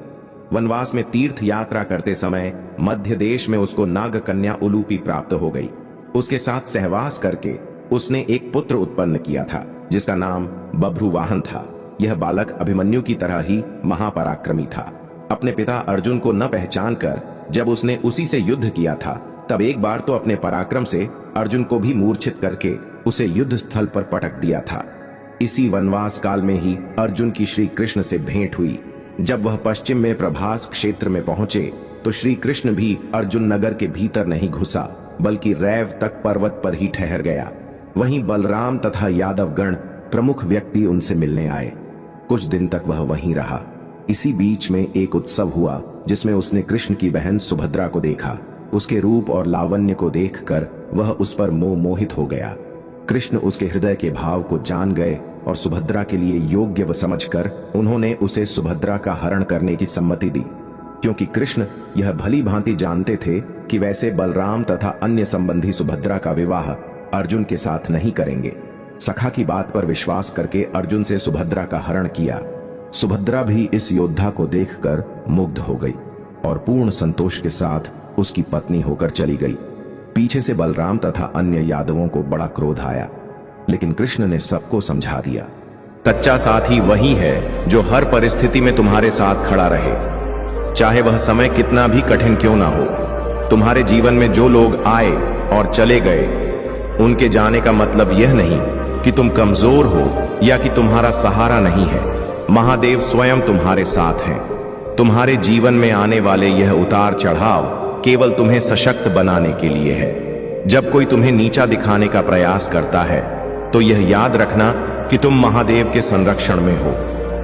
वनवास में तीर्थ यात्रा करते समय मध्य देश में उसको नाग कन्या उलूपी प्राप्त हो गई। उसके साथ सहवास करके उसने एक पुत्र उत्पन्न किया था जिसका नाम बभ्रुवाहन था। यह बालक अभिमन्यु की तरह ही महापराक्रमी था। अपने पिता अर्जुन को न पहचान कर जब उसने उसी से युद्ध किया था तब एक बार तो अपने पराक्रम से अर्जुन को भी मूर्छित करके उसे युद्ध स्थल पर पटक दिया था। इसी वनवास काल में ही अर्जुन की श्री कृष्ण से भेंट हुई। जब वह पश्चिम में प्रभास क्षेत्र में पहुंचे तो श्री कृष्ण भी अर्जुन नगर के भीतर नहीं घुसा, बल्कि रैव तक पर्वत पर ही ठहर गया। वहीं बलराम तथा यादवगण प्रमुख व्यक्ति उनसे मिलने आए। कुछ दिन तक वह वहीं रहा। इसी बीच में एक उत्सव हुआ जिसमें उसने कृष्ण की बहन सुभद्रा को देखा। उसके रूप और लावण्य को देखकर वह उस पर मोहित हो गया। कृष्ण उसके हृदय के भाव को जान गए और सुभद्रा के लिए योग्य व समझकर उन्होंने उसे सुभद्रा का हरण करने की सम्मति दी, क्योंकि कृष्ण यह भली भांति जानते थे कि वैसे बलराम तथा अन्य संबंधी सुभद्रा का विवाह अर्जुन के साथ नहीं करेंगे। सखा की बात पर विश्वास करके अर्जुन से सुभद्रा का हरण किया। सुभद्रा भी इस योद्धा को देखकर मुग्ध हो गई और पूर्ण संतोष के साथ उसकी पत्नी होकर चली गई। पीछे से बलराम तथा अन्य यादवों को बड़ा क्रोध आया, लेकिन कृष्ण ने सबको समझा दिया। सच्चा साथी वही है जो हर परिस्थिति में तुम्हारे साथ खड़ा रहे, चाहे वह समय कितना भी कठिन क्यों ना हो। तुम्हारे जीवन में जो लोग आए और चले गए, उनके जाने का मतलब यह नहीं कि तुम कमजोर हो या कि तुम्हारा सहारा नहीं है। महादेव स्वयं तुम्हारे साथ हैं। तुम्हारे जीवन में आने वाले यह उतार चढ़ाव केवल तुम्हें सशक्त बनाने के लिए है। जब कोई तुम्हें नीचा दिखाने का प्रयास करता है तो यह याद रखना कि तुम महादेव के संरक्षण में हो।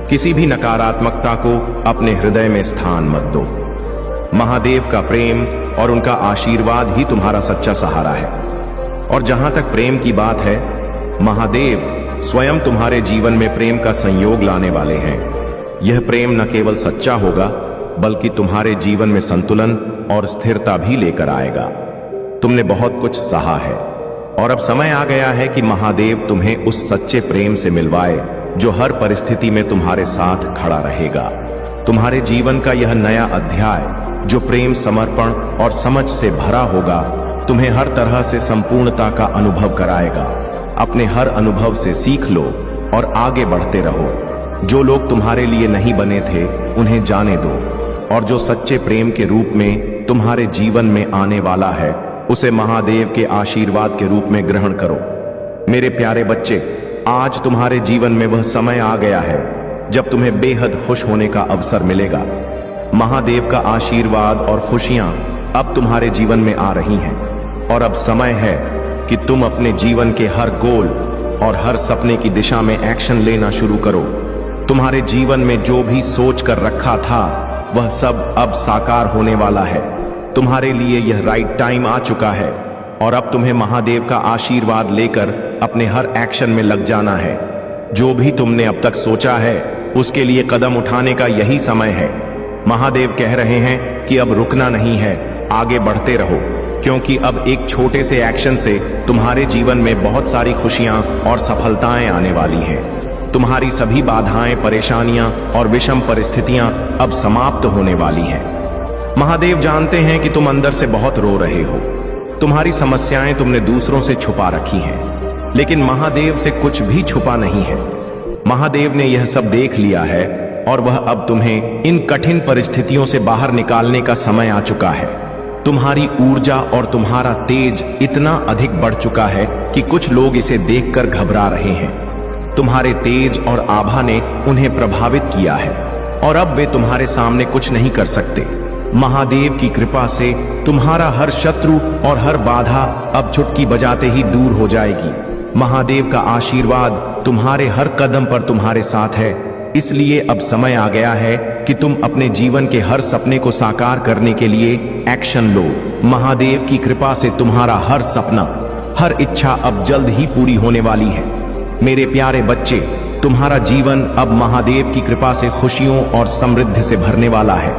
किसी भी नकारात्मकता को अपने हृदय में स्थान मत दो। महादेव का प्रेम और उनका आशीर्वाद ही तुम्हारा सच्चा सहारा है। और जहां तक प्रेम की बात है, महादेव स्वयं तुम्हारे जीवन में प्रेम का संयोग लाने वाले हैं। यह प्रेम न केवल सच्चा होगा बल्कि तुम्हारे जीवन में संतुलन और स्थिरता भी लेकर आएगा। तुमने बहुत कुछ सहा है और अब समय आ गया है कि महादेव तुम्हें उस सच्चे प्रेम से मिलवाए जो हर परिस्थिति में तुम्हारे साथ खड़ा रहेगा। तुम्हारे जीवन का यह नया अध्याय जो प्रेम, समर्पण और समझ से भरा होगा, तुम्हें हर तरह से संपूर्णता का अनुभव कराएगा। अपने हर अनुभव से सीख लो और आगे बढ़ते रहो। जो लोग तुम्हारे लिए नहीं बने थे उन्हें जाने दो, और जो सच्चे प्रेम के रूप में तुम्हारे जीवन में आने वाला है उसे महादेव के आशीर्वाद के रूप में ग्रहण करो। मेरे प्यारे बच्चे, आज तुम्हारे जीवन में वह समय आ गया है जब तुम्हें बेहद खुश होने का अवसर मिलेगा। महादेव का आशीर्वाद और खुशियां अब तुम्हारे जीवन में आ रही हैं और अब समय है कि तुम अपने जीवन के हर गोल और हर सपने की दिशा में एक्शन लेना शुरू करो। तुम्हारे जीवन में जो भी सोच कर रखा था वह सब अब साकार होने वाला है। तुम्हारे लिए यह राइट टाइम आ चुका है और अब तुम्हें महादेव का आशीर्वाद लेकर अपने हर एक्शन में लग जाना है। जो भी तुमने अब तक सोचा है उसके लिए कदम उठाने का यही समय है। महादेव कह रहे हैं कि अब रुकना नहीं है, आगे बढ़ते रहो, क्योंकि अब एक छोटे से एक्शन से तुम्हारे जीवन में बहुत सारी खुशियां और सफलताएं आने वाली हैं। तुम्हारी सभी बाधाएं, परेशानियां और विषम परिस्थितियां अब समाप्त होने वाली हैं। महादेव जानते हैं कि तुम अंदर से बहुत रो रहे हो। तुम्हारी समस्याएं तुमने दूसरों से छुपा रखी हैं, लेकिन महादेव से कुछ भी छुपा नहीं है। महादेव ने यह सब देख लिया है और वह अब तुम्हें इन कठिन परिस्थितियों से बाहर निकालने का समय आ चुका है। तुम्हारी ऊर्जा और तुम्हारा तेज इतना अधिक बढ़ चुका है कि कुछ लोग इसे देखकर घबरा रहे हैं। तुम्हारे तेज और आभा ने उन्हें प्रभावित किया है और अब वे तुम्हारे सामने कुछ नहीं कर सकते। महादेव की कृपा से तुम्हारा हर शत्रु और हर बाधा अब चुटकी बजाते ही दूर हो जाएगी। महादेव का आशीर्वाद तुम्हारे हर कदम पर तुम्हारे साथ है। इसलिए अब समय आ गया है कि तुम अपने जीवन के हर सपने को साकार करने के लिए एक्शन लो। महादेव की कृपा से तुम्हारा हर सपना, हर इच्छा अब जल्द ही पूरी होने वाली है। मेरे प्यारे बच्चे, तुम्हारा जीवन अब महादेव की कृपा से खुशियों और समृद्धि से भरने वाला है।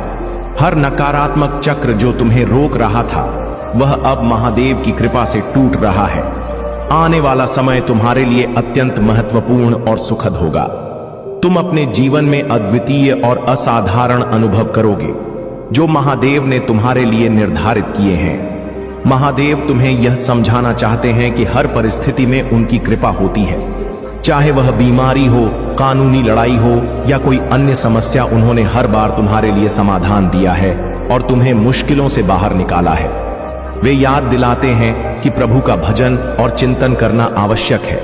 हर नकारात्मक चक्र जो तुम्हें रोक रहा था वह अब महादेव की कृपा से टूट रहा है। आने वाला समय तुम्हारे लिए अत्यंत महत्वपूर्ण और सुखद होगा। तुम अपने जीवन में अद्वितीय और असाधारण अनुभव करोगे जो महादेव ने तुम्हारे लिए निर्धारित किए हैं। महादेव तुम्हें यह समझाना चाहते हैं कि हर परिस्थिति में उनकी कृपा होती है। चाहे वह बीमारी हो, कानूनी लड़ाई हो या कोई अन्य समस्या, उन्होंने हर बार तुम्हारे लिए समाधान दिया है और तुम्हें मुश्किलों से बाहर निकाला है। वे याद दिलाते हैं कि प्रभु का भजन और चिंतन करना आवश्यक है,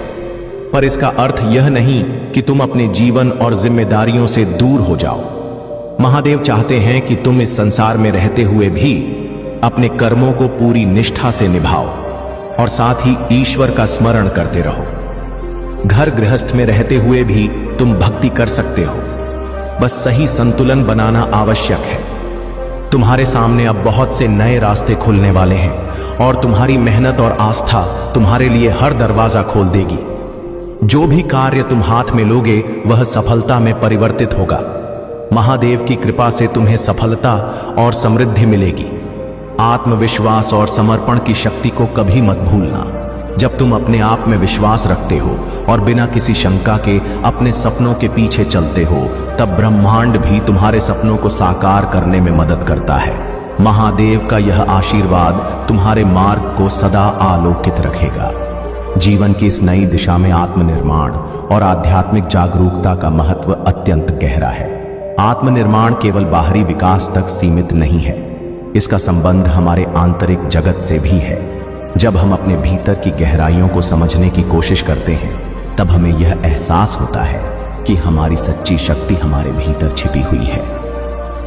पर इसका अर्थ यह नहीं कि तुम अपने जीवन और जिम्मेदारियों से दूर हो जाओ। महादेव चाहते हैं कि तुम इस संसार में रहते हुए भी अपने कर्मों को पूरी निष्ठा से निभाओ और साथ ही ईश्वर का स्मरण करते रहो। घर गृहस्थ में रहते हुए भी तुम भक्ति कर सकते हो। बस सही संतुलन बनाना आवश्यक है। तुम्हारे सामने अब बहुत से नए रास्ते खुलने वाले हैं और तुम्हारी मेहनत और आस्था तुम्हारे लिए हर दरवाजा खोल देगी। जो भी कार्य तुम हाथ में लोगे वह सफलता में परिवर्तित होगा। महादेव की कृपा से तुम्हें सफलता और समृद्धि मिलेगी। आत्मविश्वास और समर्पण की शक्ति को कभी मत भूलना। जब तुम अपने आप में विश्वास रखते हो और बिना किसी शंका के अपने सपनों के पीछे चलते हो, तब ब्रह्मांड भी तुम्हारे सपनों को साकार करने में मदद करता है। महादेव का यह आशीर्वाद तुम्हारे मार्ग को सदा आलोकित रखेगा। जीवन की इस नई दिशा में आत्मनिर्माण और आध्यात्मिक जागरूकता का महत्व अत्यंत गहरा है। आत्मनिर्माण केवल बाहरी विकास तक सीमित नहीं है, इसका संबंध हमारे आंतरिक जगत से भी है। जब हम अपने भीतर की गहराइयों को समझने की कोशिश करते हैं, तब हमें यह एहसास होता है कि हमारी सच्ची शक्ति हमारे भीतर छिपी हुई है।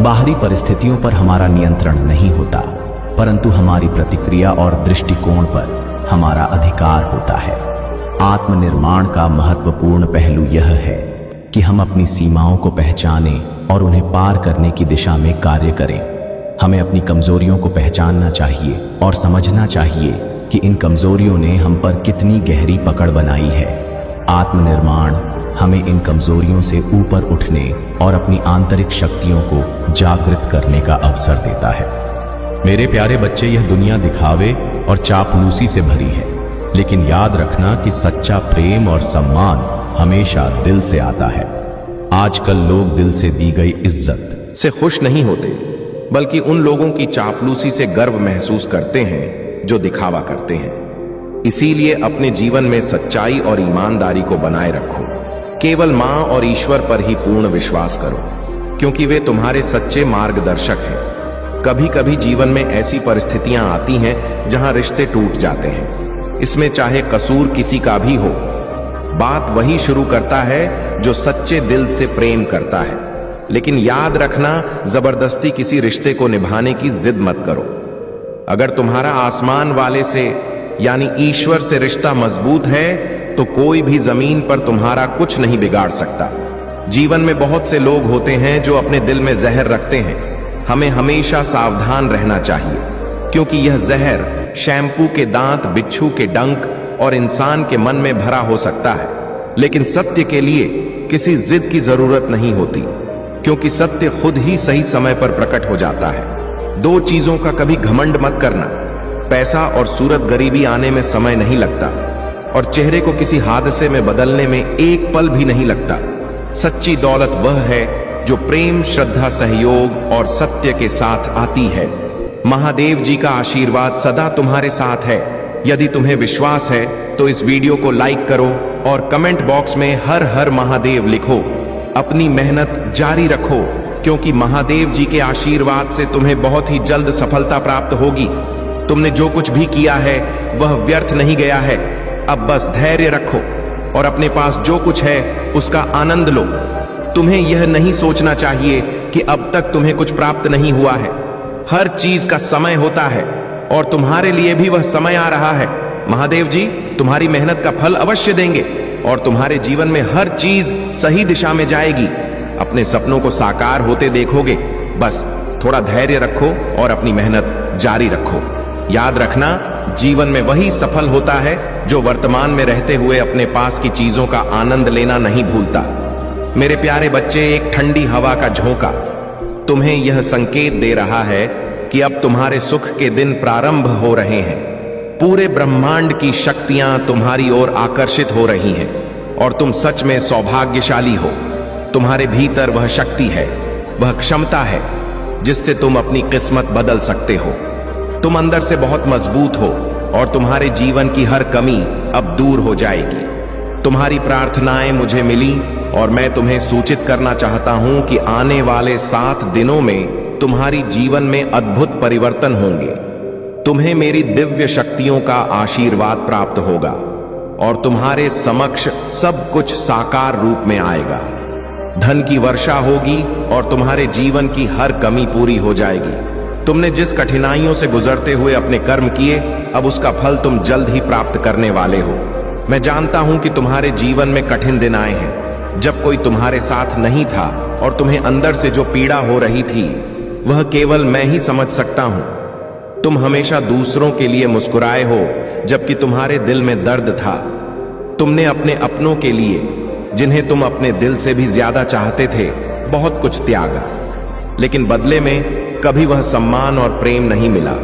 बाहरी परिस्थितियों पर हमारा नियंत्रण नहीं होता, परंतु हमारी प्रतिक्रिया और दृष्टिकोण पर हमारा अधिकार होता है। आत्मनिर्माण का महत्वपूर्ण पहलू यह है कि हम अपनी सीमाओं को पहचानें और उन्हें पार करने की दिशा में कार्य करें। हमें अपनी कमजोरियों को पहचानना चाहिए और समझना चाहिए कि इन कमजोरियों ने हम पर कितनी गहरी पकड़ बनाई है। आत्मनिर्माण हमें इन कमजोरियों से ऊपर उठने और अपनी आंतरिक शक्तियों को जागृत करने का अवसर देता है। मेरे प्यारे बच्चे, यह दुनिया दिखावे और चापलूसी से भरी है, लेकिन याद रखना कि सच्चा प्रेम और सम्मान हमेशा दिल से आता है। आजकल लोग दिल से दी गई इज्जत से खुश नहीं होते, बल्कि उन लोगों की चापलूसी से गर्व महसूस करते हैं जो दिखावा करते हैं। इसीलिए अपने जीवन में सच्चाई और ईमानदारी को बनाए रखो। केवल मां और ईश्वर पर ही पूर्ण विश्वास करो, क्योंकि वे तुम्हारे सच्चे मार्गदर्शक हैं। कभी कभी जीवन में ऐसी परिस्थितियां आती हैं जहां रिश्ते टूट जाते हैं। इसमें चाहे कसूर किसी का भी हो, बात वही शुरू करता है जो सच्चे दिल से प्रेम करता है। लेकिन याद रखना, जबरदस्ती किसी रिश्ते को निभाने की जिद मत करो। अगर तुम्हारा आसमान वाले से यानी ईश्वर से रिश्ता मजबूत है, तो कोई भी जमीन पर तुम्हारा कुछ नहीं बिगाड़ सकता। जीवन में बहुत से लोग होते हैं जो अपने दिल में जहर रखते हैं। हमें हमेशा सावधान रहना चाहिए, क्योंकि यह जहर शैम्पू के दांत, बिच्छू के डंक और इंसान के मन में भरा हो सकता है। लेकिन सत्य के लिए किसी जिद की जरूरत नहीं होती, क्योंकि सत्य खुद ही सही समय पर प्रकट हो जाता है। दो चीजों का कभी घमंड मत करना। पैसा और सूरत गरीबी आने में समय नहीं लगता, और चेहरे को किसी हादसे में बदलने में एक पल भी नहीं लगता। सच्ची दौलत वह है जो प्रेम, श्रद्धा, सहयोग और सत्य के साथ आती है। महादेव जी का आशीर्वाद सदा तुम्हारे साथ है। यदि तुम्हें विश्वास है तो इस वीडियो को लाइक करो और कमेंट बॉक्स में हर हर महादेव लिखो। अपनी मेहनत जारी रखो, क्योंकि महादेव जी के आशीर्वाद से तुम्हें बहुत ही जल्द सफलता प्राप्त होगी। तुमने जो कुछ भी किया है वह व्यर्थ नहीं गया है। अब बस धैर्य रखो और अपने पास जो कुछ है उसका आनंद लो। तुम्हें यह नहीं सोचना चाहिए कि अब तक तुम्हें कुछ प्राप्त नहीं हुआ है। हर चीज का समय होता है और तुम्हारे लिए भी वह समय आ रहा है। महादेव जी तुम्हारी मेहनत का फल अवश्य देंगे और तुम्हारे जीवन में हर चीज सही दिशा में जाएगी। अपने सपनों को साकार होते देखोगे। बस थोड़ा धैर्य रखो और अपनी मेहनत जारी रखो। याद रखना, जीवन में वही सफल होता है जो वर्तमान में रहते हुए अपने पास की चीजों का आनंद लेना नहीं भूलता। मेरे प्यारे बच्चे, एक ठंडी हवा का झोंका तुम्हें यह संकेत दे रहा है कि अब तुम्हारे सुख के दिन प्रारंभ हो रहे हैं। पूरे ब्रह्मांड की शक्तियां तुम्हारी ओर आकर्षित हो रही हैं और तुम सच में सौभाग्यशाली हो। तुम्हारे भीतर वह शक्ति है, वह क्षमता है जिससे तुम अपनी किस्मत बदल सकते हो। तुम अंदर से बहुत मजबूत हो और तुम्हारे जीवन की हर कमी अब दूर हो जाएगी। तुम्हारी प्रार्थनाएं मुझे मिली और मैं तुम्हें सूचित करना चाहता हूं कि आने वाले 7 दिनों में तुम्हारी जीवन में अद्भुत परिवर्तन होंगे। तुम्हें मेरी दिव्य शक्तियों का आशीर्वाद प्राप्त होगा और तुम्हारे समक्ष सब कुछ साकार रूप में आएगा। धन की वर्षा होगी और तुम्हारे जीवन की हर कमी पूरी हो जाएगी। तुमने जिस कठिनाइयों से गुजरते हुए अपने कर्म किए, अब उसका फल तुम जल्द ही प्राप्त करने वाले हो। मैं जानता हूं कि तुम्हारे जीवन में कठिन दिन आए हैं। जब कोई तुम्हारे साथ नहीं था और तुम्हें अंदर से जो पीड़ा हो रही थी वह केवल मैं ही समझ सकता हूं। तुम हमेशा दूसरों के लिए मुस्कुराए हो जबकि तुम्हारे दिल में दर्द था। तुमने अपने अपनों के लिए, जिन्हें तुम अपने दिल से भी ज्यादा चाहते थे, बहुत कुछ त्यागा, लेकिन बदले में कभी वह सम्मान और प्रेम नहीं मिला।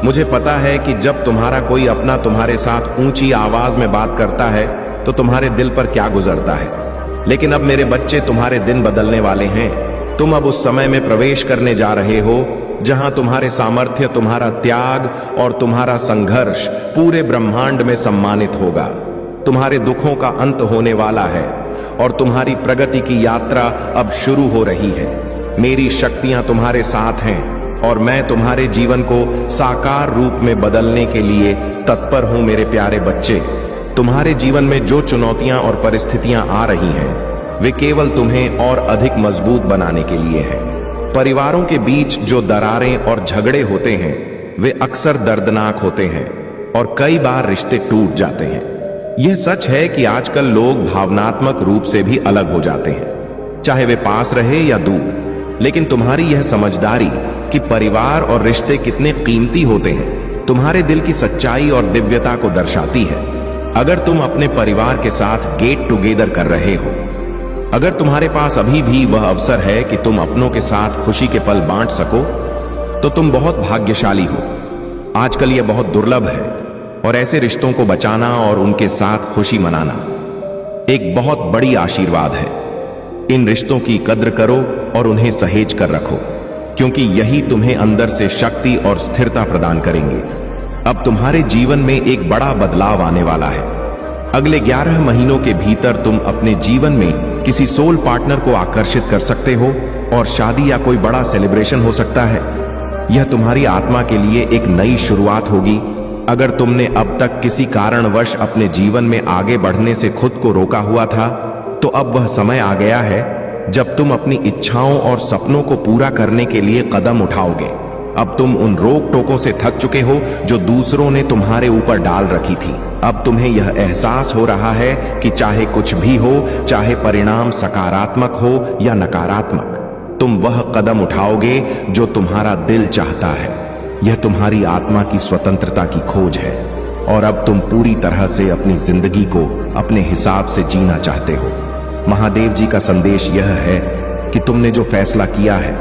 मुझे पता है कि जब तुम्हारा कोई अपना तुम्हारे साथ ऊंची आवाज में बात करता है तो तुम्हारे दिल पर क्या गुजरता है, लेकिन अब मेरे बच्चे तुम्हारे दिन बदलने वाले हैं। तुम अब उस समय में प्रवेश करने जा रहे हो जहां तुम्हारे सामर्थ्य, तुम्हारा त्याग और तुम्हारा संघर्ष पूरे ब्रह्मांड में सम्मानित होगा। तुम्हारे दुखों का अंत होने वाला है और तुम्हारी प्रगति की यात्रा अब शुरू हो रही है। मेरी शक्तियां तुम्हारे साथ हैं और मैं तुम्हारे जीवन को साकार रूप में बदलने के लिए तत्पर हूं। मेरे प्यारे बच्चे, तुम्हारे जीवन में जो चुनौतियां और परिस्थितियां आ रही हैं वे केवल तुम्हें और अधिक मजबूत बनाने के लिए हैं। परिवारों के बीच जो दरारें और झगड़े होते हैं वे अक्सर दर्दनाक होते हैं और कई बार रिश्ते टूट जाते हैं। यह सच है कि आजकल लोग भावनात्मक रूप से भी अलग हो जाते हैं, चाहे वे पास रहे या दूर। लेकिन तुम्हारी यह समझदारी कि परिवार और रिश्ते कितने कीमती होते हैं तुम्हारे दिल की सच्चाई और दिव्यता को दर्शाती है। अगर तुम अपने परिवार के साथ गेट टुगेदर कर रहे हो, अगर तुम्हारे पास अभी भी वह अवसर है कि तुम अपनों के साथ खुशी के पल बांट सको, तो तुम बहुत भाग्यशाली हो। आजकल यह बहुत दुर्लभ है और ऐसे रिश्तों को बचाना और उनके साथ खुशी मनाना एक बहुत बड़ी आशीर्वाद है। इन रिश्तों की कद्र करो और उन्हें सहेज कर रखो, क्योंकि यही तुम्हें अंदर से शक्ति और स्थिरता प्रदान करेंगे। अब तुम्हारे जीवन में एक बड़ा बदलाव आने वाला है। अगले 11 महीनों के भीतर तुम अपने जीवन में किसी सोल पार्टनर को आकर्षित कर सकते हो और शादी या कोई बड़ा सेलिब्रेशन हो सकता है। यह तुम्हारी आत्मा के लिए एक नई शुरुआत होगी। अगर तुमने अब तक किसी कारणवश अपने जीवन में आगे बढ़ने से खुद को रोका हुआ था, तो अब वह समय आ गया है जब तुम अपनी इच्छाओं और सपनों को पूरा करने के लिए कदम उठाओगे। अब तुम उन रोक टोकों से थक चुके हो जो दूसरों ने तुम्हारे ऊपर डाल रखी थी। अब तुम्हें यह एहसास हो रहा है कि चाहे कुछ भी हो, चाहे परिणाम सकारात्मक हो या नकारात्मक, तुम वह कदम उठाओगे जो तुम्हारा दिल चाहता है। यह तुम्हारी आत्मा की स्वतंत्रता की खोज है और अब तुम पूरी तरह से अपनी जिंदगी को अपने हिसाब से जीना चाहते हो। महादेव जी का संदेश यह है कि तुमने जो फैसला किया है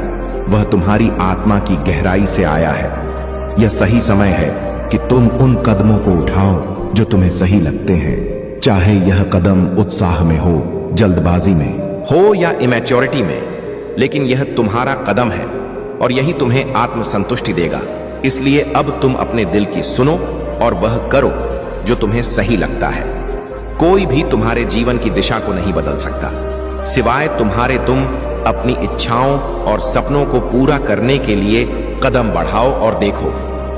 वह तुम्हारी आत्मा की गहराई से आया है। यह सही समय है कि तुम उन कदमों को उठाओ जो तुम्हें सही लगते हैं, चाहे यह कदम उत्साह में हो, जल्दबाजी में हो या इमैच्योरिटी में, लेकिन यह तुम्हारा कदम है और यही तुम्हें आत्मसंतुष्टि देगा। इसलिए अब तुम अपने दिल की सुनो और वह करो जो तुम्हें सही लगता है। कोई भी तुम्हारे जीवन की दिशा को नहीं बदल सकता सिवाय तुम्हारे। तुम अपनी इच्छाओं और सपनों को पूरा करने के लिए कदम बढ़ाओ और देखो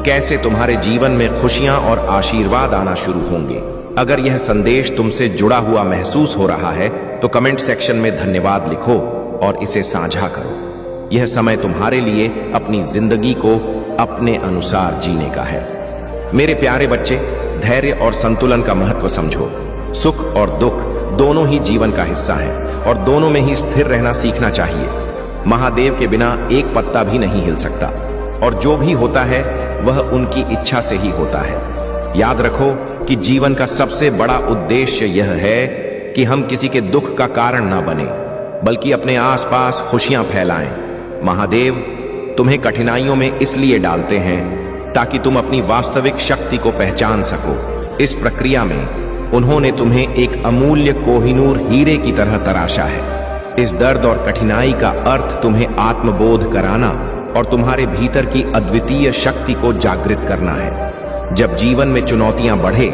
कैसे तुम्हारे जीवन में खुशियां और आशीर्वाद आना शुरू होंगे। अगर यह संदेश तुमसे जुड़ा हुआ महसूस हो रहा है तो कमेंट सेक्शन में धन्यवाद लिखो और इसे साझा करो। यह समय तुम्हारे लिए अपनी जिंदगी को अपने अनुसार जीने का है। मेरे प्यारे बच्चे, धैर्य और संतुलन का महत्व समझो। सुख और दुख दोनों ही जीवन का हिस्सा हैं और दोनों में ही स्थिर रहना सीखना चाहिए। महादेव के बिना एक पत्ता भी नहीं हिल सकता और जो भी होता है वह उनकी इच्छा से ही होता है। याद रखो कि जीवन का सबसे बड़ा उद्देश्य यह है कि हम किसी के दुख का कारण ना बने, बल्कि अपने आसपास खुशियां फैलाएं। महादेव तुम्हें कठिनाइयों में इसलिए डालते हैं ताकि तुम अपनी वास्तविक शक्ति को पहचान सको। इस प्रक्रिया में उन्होंने तुम्हें एक अमूल्य कोहिनूर हीरे की तरह तराशा है। इस दर्द और कठिनाई का अर्थ तुम्हें आत्मबोध कराना और तुम्हारे भीतर की अद्वितीय शक्ति को जागृत करना है। जब जीवन में चुनौतियां बढ़े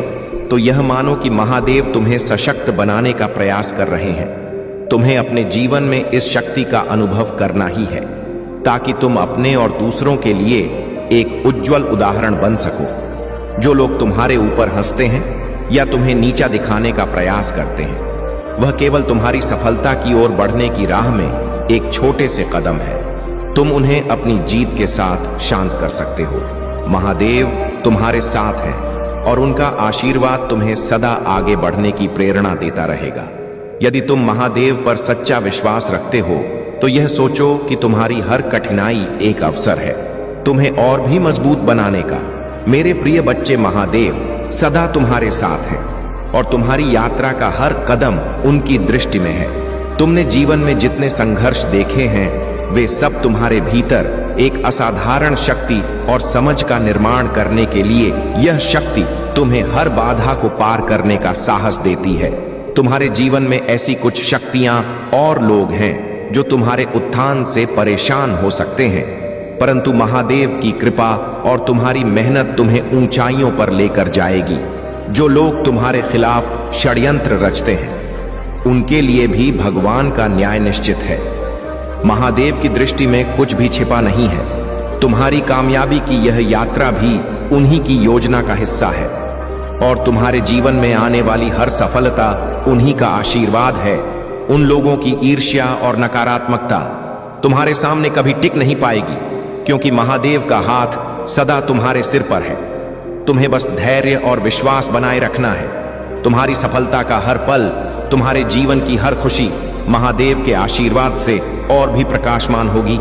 तो यह मानो कि महादेव तुम्हें सशक्त बनाने का प्रयास कर रहे हैं। तुम्हें अपने जीवन में इस शक्ति का अनुभव करना ही है ताकि तुम अपने और दूसरों के लिए एक उज्जवल उदाहरण बन सको। जो लोग तुम्हारे ऊपर हंसते हैं या तुम्हें नीचा दिखाने का प्रयास करते हैं, वह केवल तुम्हारी सफलता की ओर बढ़ने की राह में एक छोटे से कदम है। तुम उन्हें अपनी जीत के साथ शांत कर सकते हो। महादेव तुम्हारे साथ हैं और उनका आशीर्वाद तुम्हें सदा आगे बढ़ने की प्रेरणा देता रहेगा। यदि तुम महादेव पर सच्चा विश्वास रखते हो तो यह सोचो कि तुम्हारी हर कठिनाई एक अवसर है तुम्हें और भी मजबूत बनाने का। मेरे प्रिय बच्चे, महादेव सदा तुम्हारे साथ हैं और तुम्हारी यात्रा का हर कदम उनकी दृष्टि में है। तुमने जीवन में जितने संघर्ष देखे हैं वे सब तुम्हारे भीतर एक असाधारण शक्ति और समझ का निर्माण करने के लिए, यह शक्ति तुम्हें हर बाधा को पार करने का साहस देती है। तुम्हारे जीवन में ऐसी कुछ शक्तियां और लोग हैं जो तुम्हारे उत्थान से परेशान हो सकते हैं, परंतु महादेव की कृपा और तुम्हारी मेहनत तुम्हें ऊंचाइयों पर लेकर जाएगी। जो लोग तुम्हारे खिलाफ षड्यंत्र रचते हैं उनके लिए भी भगवान का न्याय निश्चित है। महादेव की दृष्टि में कुछ भी छिपा नहीं है। तुम्हारी कामयाबी की यह यात्रा भी उन्हीं की योजना का हिस्सा है और तुम्हारे जीवन में आने वाली हर सफलता उन्हीं का आशीर्वाद है। उन लोगों की ईर्ष्या और नकारात्मकता तुम्हारे सामने कभी टिक नहीं पाएगी, क्योंकि महादेव का हाथ सदा तुम्हारे सिर पर है। तुम्हें बस धैर्य और विश्वास बनाए रखना है। तुम्हारी सफलता का हर पल, तुम्हारे जीवन की हर खुशी महादेव के आशीर्वाद से और भी प्रकाशमान होगी।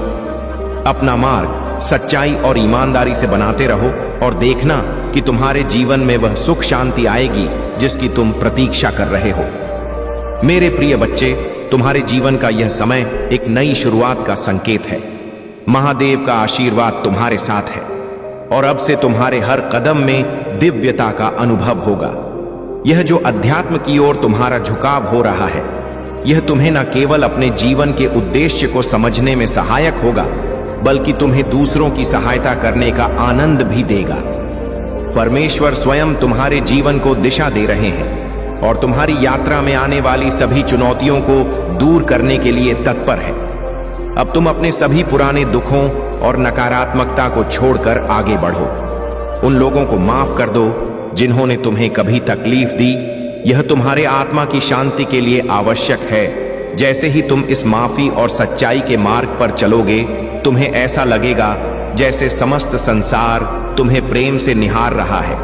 अपना मार्ग सच्चाई और ईमानदारी से बनाते रहो और देखना कि तुम्हारे जीवन में वह सुख शांति आएगी जिसकी तुम प्रतीक्षा कर रहे हो। मेरे प्रिय बच्चे, तुम्हारे जीवन का यह समय एक नई शुरुआत का संकेत है। महादेव का आशीर्वाद तुम्हारे साथ है और अब से तुम्हारे हर कदम में दिव्यता का अनुभव होगा। यह जो अध्यात्म की ओर तुम्हारा झुकाव हो रहा है, यह तुम्हें न केवल अपने जीवन के उद्देश्य को समझने में सहायक होगा, बल्कि तुम्हें दूसरों की सहायता करने का आनंद भी देगा। परमेश्वर स्वयं तुम्हारे जीवन को दिशा दे रहे हैं और तुम्हारी यात्रा में आने वाली सभी चुनौतियों को दूर करने के लिए तत्पर है। अब तुम अपने सभी पुराने दुखों और नकारात्मकता को छोड़कर आगे बढ़ो। उन लोगों को माफ कर दो जिन्होंने तुम्हें कभी तकलीफ दी। यह तुम्हारे आत्मा की शांति के लिए आवश्यक है। जैसे ही तुम इस माफी और सच्चाई के मार्ग पर चलोगे, तुम्हें ऐसा लगेगा जैसे समस्त संसार तुम्हें प्रेम से निहार रहा है।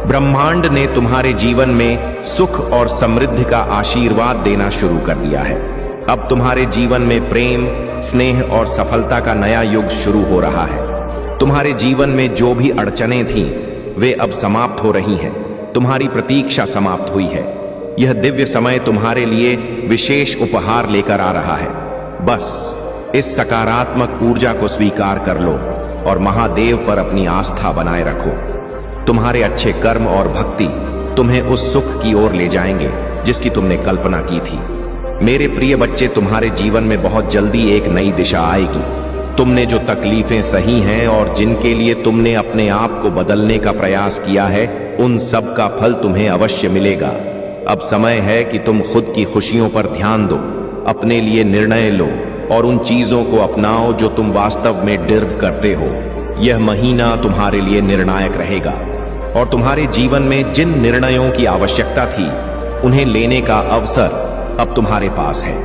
ब्रह्मांड ने तुम्हारे जीवन में सुख और समृद्धि का आशीर्वाद देना शुरू कर दिया है। अब तुम्हारे जीवन में प्रेम, स्नेह और सफलता का नया युग शुरू हो रहा है। तुम्हारे जीवन में जो भी अड़चनें थीं, वे अब समाप्त हो रही हैं। तुम्हारी प्रतीक्षा समाप्त हुई है। यह दिव्य समय तुम्हारे लिए विशेष उपहार लेकर आ रहा है। बस इस सकारात्मक ऊर्जा को स्वीकार कर लो और महादेव पर अपनी आस्था बनाए रखो। तुम्हारे अच्छे कर्म और भक्ति तुम्हें उस सुख की ओर ले जाएंगे जिसकी तुमने कल्पना की थी। मेरे प्रिय बच्चे, तुम्हारे जीवन में बहुत जल्दी एक नई दिशा आएगी। तुमने जो तकलीफें सही हैं और जिनके लिए तुमने अपने आप को बदलने का प्रयास किया है, उन सब का फल तुम्हें अवश्य मिलेगा। अब समय है कि तुम खुद की खुशियों पर ध्यान दो, अपने लिए निर्णय लो और उन चीजों को अपनाओ जो तुम वास्तव में डिजर्व करते हो। यह महीना तुम्हारे लिए निर्णायक रहेगा और तुम्हारे जीवन में जिन निर्णयों की आवश्यकता थी, उन्हें लेने का अवसर अब तुम्हारे पास है।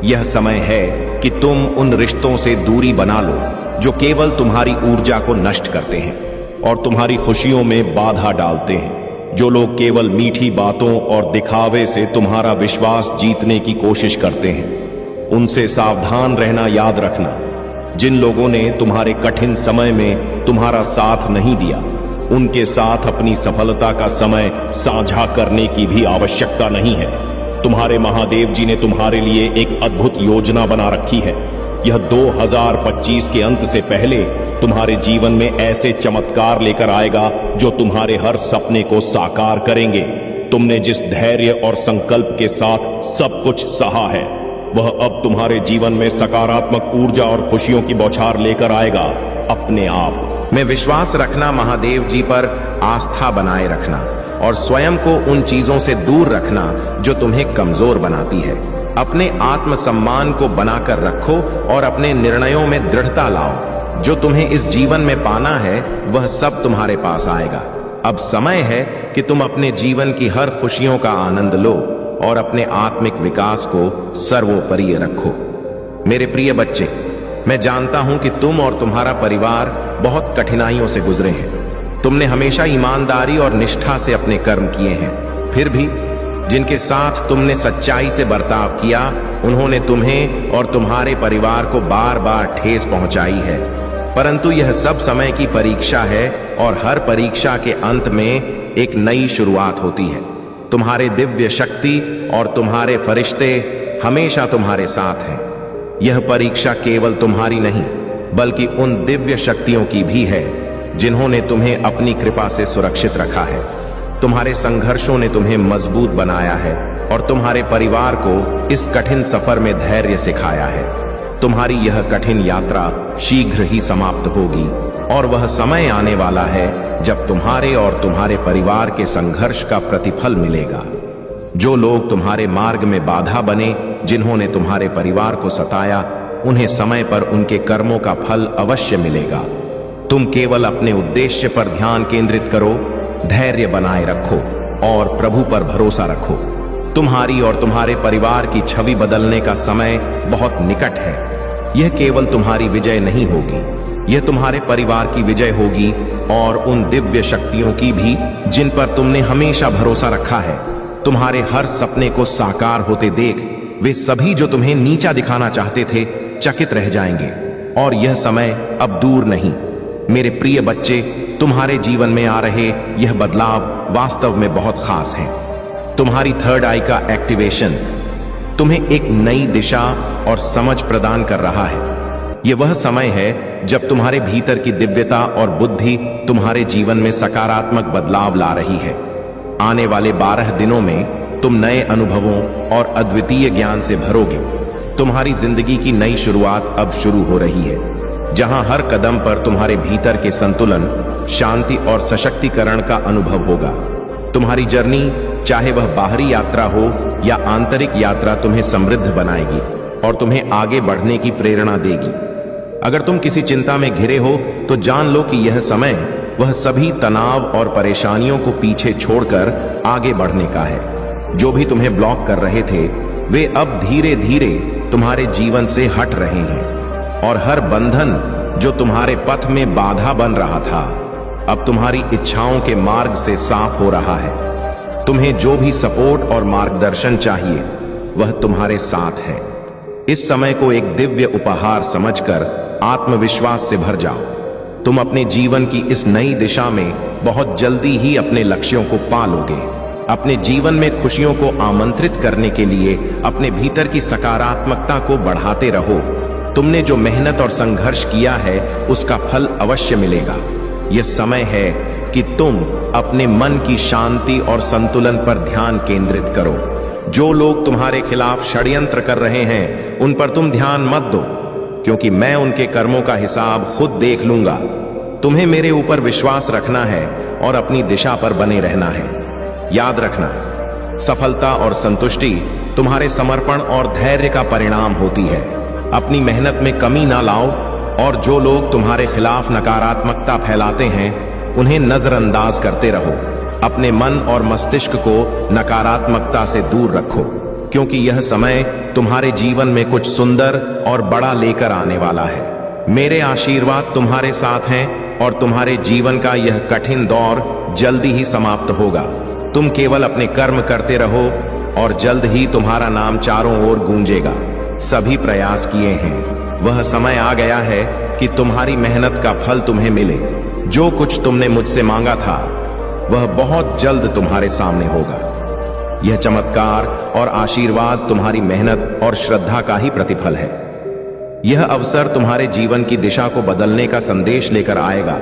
यह समय है कि तुम उन रिश्तों से दूरी बना लो जो केवल तुम्हारी ऊर्जा को नष्ट करते हैं और तुम्हारी खुशियों में बाधा डालते हैं। जो लोग केवल मीठी बातों और दिखावे से तुम्हारा विश्वास जीतने की कोशिश करते हैं, उनसे सावधान रहना याद रखना। जिन लोगों ने तुम्हारे कठिन समय में तुम्हारा साथ नहीं दिया, उनके साथ अपनी सफलता का समय साझा करने की भी आवश्यकता नहीं है। तुम्हारे महादेव जी ने तुम्हारे लिए एक अद्भुत योजना बना रखी है। यह 2025 के अंत से पहले तुम्हारे जीवन में ऐसे चमत्कार लेकर आएगा जो तुम्हारे हर सपने को साकार करेंगे। तुमने जिस धैर्य और संकल्प के साथ सब कुछ सहा है, वह अब तुम्हारे जीवन में सकारात्मक ऊर्जा और खुशियों की बौछार लेकर आएगा अपने आप। में विश्वास रखना, महादेव जी पर आस्था बनाए रखना और स्वयं को उन चीजों से दूर रखना जो तुम्हें कमजोर बनाती है। अपने आत्मसम्मान को बनाकर रखो और अपने निर्णयों में दृढ़ता लाओ। जो तुम्हें इस जीवन में पाना है, वह सब तुम्हारे पास आएगा। अब समय है कि तुम अपने जीवन की हर खुशियों का आनंद लो और अपने आत्मिक विकास को सर्वोपरि रखो। मेरे प्रिय बच्चे, मैं जानता हूं कि तुम और तुम्हारा परिवार बहुत कठिनाइयों से गुजरे हैं। तुमने हमेशा ईमानदारी और निष्ठा से अपने कर्म किए हैं। फिर भी जिनके साथ तुमने सच्चाई से बर्ताव किया, उन्होंने तुम्हें और तुम्हारे परिवार को बार बार ठेस पहुंचाई है, परंतु यह सब समय की परीक्षा है और हर परीक्षा के अंत में एक नई शुरुआत होती है। तुम्हारे दिव्य शक्ति और तुम्हारे फरिश्ते हमेशा तुम्हारे साथ हैं। यह परीक्षा केवल तुम्हारी नहीं, बल्कि उन दिव्य शक्तियों की भी है जिन्होंने तुम्हें अपनी कृपा से सुरक्षित रखा है। तुम्हारे संघर्षों ने तुम्हें मजबूत बनाया है और तुम्हारे परिवार को इस कठिन सफर में धैर्य सिखाया है। तुम्हारी यह कठिन यात्रा शीघ्र ही समाप्त होगी और वह समय आने वाला है जब तुम्हारे और तुम्हारे परिवार के संघर्ष का प्रतिफल मिलेगा। जो लोग तुम्हारे मार्ग में बाधा बने, जिन्होंने तुम्हारे परिवार को सताया, उन्हें समय पर उनके कर्मों का फल अवश्य मिलेगा। तुम केवल अपने उद्देश्य पर ध्यान केंद्रित करो, धैर्य बनाए रखो और प्रभु पर भरोसा रखो। तुम्हारी और तुम्हारे परिवार की छवि बदलने का समय बहुत निकट है। यह केवल तुम्हारी विजय नहीं होगी, यह तुम्हारे परिवार की विजय होगी और उन दिव्य शक्तियों की भी जिन पर तुमने हमेशा भरोसा रखा है। तुम्हारे हर सपने को साकार होते देख वे सभी जो तुम्हें नीचा दिखाना चाहते थे चकित रह जाएंगे और यह समय अब दूर नहीं। मेरे प्रिय बच्चे, तुम्हारे जीवन में आ रहे यह बदलाव वास्तव में बहुत खास है। तुम्हारी थर्ड आई का एक्टिवेशन तुम्हें एक नई दिशा और समझ प्रदान कर रहा है। यह वह समय है जब तुम्हारे भीतर की दिव्यता और बुद्धि तुम्हारे जीवन में सकारात्मक बदलाव ला रही है। आने वाले 12 दिनों में तुम नए अनुभवों और अद्वितीय ज्ञान से भरोगे। तुम्हारी जिंदगी की नई शुरुआत अब शुरू हो रही है, जहां हर कदम पर तुम्हारे भीतर के संतुलन, शांति और सशक्तिकरण का अनुभव होगा। तुम्हारी जर्नी, चाहे वह बाहरी यात्रा हो या आंतरिक यात्रा, तुम्हें समृद्ध बनाएगी और तुम्हें आगे बढ़ने की प्रेरणा देगी। अगर तुम किसी चिंता में घिरे हो तो जान लो कि यह समय वह सभी तनाव और परेशानियों को पीछे छोड़कर आगे बढ़ने का है। जो भी तुम्हें ब्लॉक कर रहे थे वे अब धीरे धीरे तुम्हारे जीवन से हट रहे हैं और हर बंधन जो तुम्हारे पथ में बाधा बन रहा था अब तुम्हारी इच्छाओं के मार्ग से साफ हो रहा है। तुम्हें जो भी सपोर्ट और मार्गदर्शन चाहिए वह तुम्हारे साथ है। इस समय को एक दिव्य उपहार समझकर आत्मविश्वास से भर जाओ। तुम अपने जीवन की इस नई दिशा में बहुत जल्दी ही अपने लक्ष्यों को पा लोगे। अपने जीवन में खुशियों को आमंत्रित करने के लिए अपने भीतर की सकारात्मकता को बढ़ाते रहो। तुमने जो मेहनत और संघर्ष किया है उसका फल अवश्य मिलेगा। यह समय है कि तुम अपने मन की शांति और संतुलन पर ध्यान केंद्रित करो। जो लोग तुम्हारे खिलाफ षड्यंत्र कर रहे हैं उन पर तुम ध्यान मत दो, क्योंकि मैं उनके कर्मों का हिसाब खुद देख लूंगा। तुम्हें मेरे ऊपर विश्वास रखना है और अपनी दिशा पर बने रहना है। याद रखना, सफलता और संतुष्टि तुम्हारे समर्पण और धैर्य का परिणाम होती है। अपनी मेहनत में कमी ना लाओ और जो लोग तुम्हारे खिलाफ नकारात्मकता फैलाते हैं उन्हें नजरअंदाज करते रहो। अपने मन और मस्तिष्क को नकारात्मकता से दूर रखो, क्योंकि यह समय तुम्हारे जीवन में कुछ सुंदर और बड़ा लेकर आने वाला है। मेरे आशीर्वाद तुम्हारे साथ हैं और तुम्हारे जीवन का यह कठिन दौर जल्दी ही समाप्त होगा। तुम केवल अपने कर्म करते रहो और जल्द ही तुम्हारा नाम चारों ओर गूंजेगा। सभी प्रयास किए हैं, वह समय आ गया है कि तुम्हारी मेहनत का फल तुम्हें मिले। जो कुछ तुमने मुझसे मांगा था वह बहुत जल्द तुम्हारे सामने होगा। यह चमत्कार और आशीर्वाद तुम्हारी मेहनत और श्रद्धा का ही प्रतिफल है। यह अवसर तुम्हारे जीवन की दिशा को बदलने का संदेश लेकर आएगा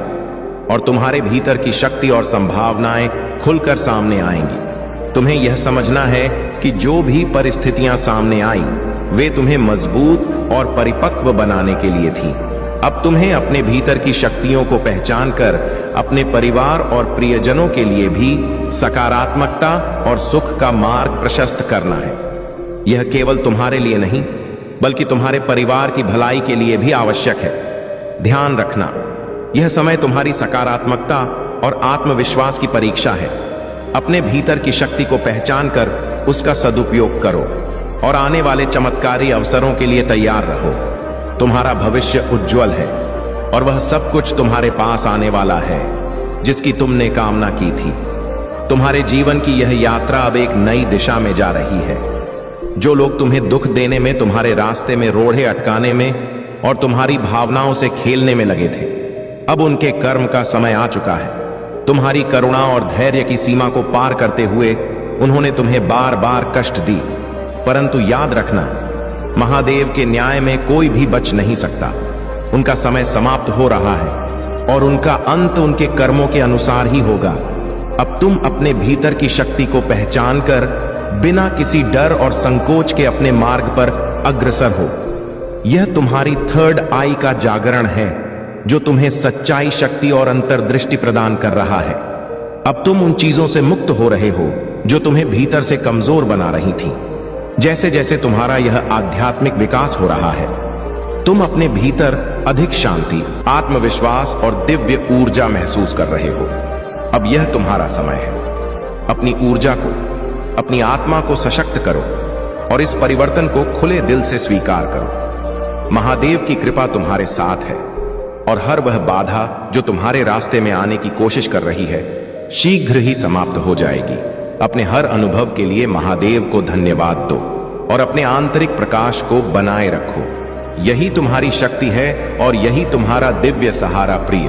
और तुम्हारे भीतर की शक्ति और संभावनाएं खुलकर सामने आएंगी। तुम्हें यह समझना है कि जो भी परिस्थितियां सामने आई वे तुम्हें मजबूत और परिपक्व बनाने के लिए थी। अब तुम्हें अपने भीतर की शक्तियों को पहचान कर अपने परिवार और प्रियजनों के लिए भी सकारात्मकता और सुख का मार्ग प्रशस्त करना है। यह केवल तुम्हारे लिए नहीं बल्कि तुम्हारे परिवार की भलाई के लिए भी आवश्यक है। ध्यान रखना, यह समय तुम्हारी सकारात्मकता और आत्मविश्वास की परीक्षा है। अपने भीतर की शक्ति को पहचान कर उसका सदुपयोग करो और आने वाले चमत्कारी अवसरों के लिए तैयार रहो। तुम्हारा भविष्य उज्जवल है और वह सब कुछ तुम्हारे पास आने वाला है जिसकी तुमने कामना की थी। तुम्हारे जीवन की यह यात्रा अब एक नई दिशा में जा रही है। जो लोग तुम्हें दुख देने में, तुम्हारे रास्ते में रोड़े अटकाने में और तुम्हारी भावनाओं से खेलने में लगे थे, अब उनके कर्म का समय आ चुका है। तुम्हारी करुणा और धैर्य की सीमा को पार करते हुए उन्होंने तुम्हें बार बार कष्ट दी, परंतु याद रखना, महादेव के न्याय में कोई भी बच नहीं सकता। उनका समय समाप्त हो रहा है और उनका अंत उनके कर्मों के अनुसार ही होगा। अब तुम अपने भीतर की शक्ति को पहचान कर बिना किसी डर और संकोच के अपने मार्ग पर अग्रसर हो। यह तुम्हारी थर्ड आई का जागरण है, जो तुम्हें सच्चाई, शक्ति और अंतर्दृष्टि प्रदान कर रहा है। अब तुम उन चीजों से मुक्त हो रहे हो जो तुम्हें भीतर से कमजोर बना रही थी। जैसे जैसे तुम्हारा यह आध्यात्मिक विकास हो रहा है, तुम अपने भीतर अधिक शांति, आत्मविश्वास और दिव्य ऊर्जा महसूस कर रहे हो। अब यह तुम्हारा समय है। अपनी ऊर्जा को, अपनी आत्मा को सशक्त करो और इस परिवर्तन को खुले दिल से स्वीकार करो। महादेव की कृपा तुम्हारे साथ है और हर वह बाधा जो तुम्हारे रास्ते में आने की कोशिश कर रही है, शीघ्र ही समाप्त हो जाएगी। अपने हर अनुभव के लिए महादेव को धन्यवाद दो और अपने आंतरिक प्रकाश को बनाए रखो। यही तुम्हारी शक्ति है और यही तुम्हारा दिव्य सहारा। प्रिय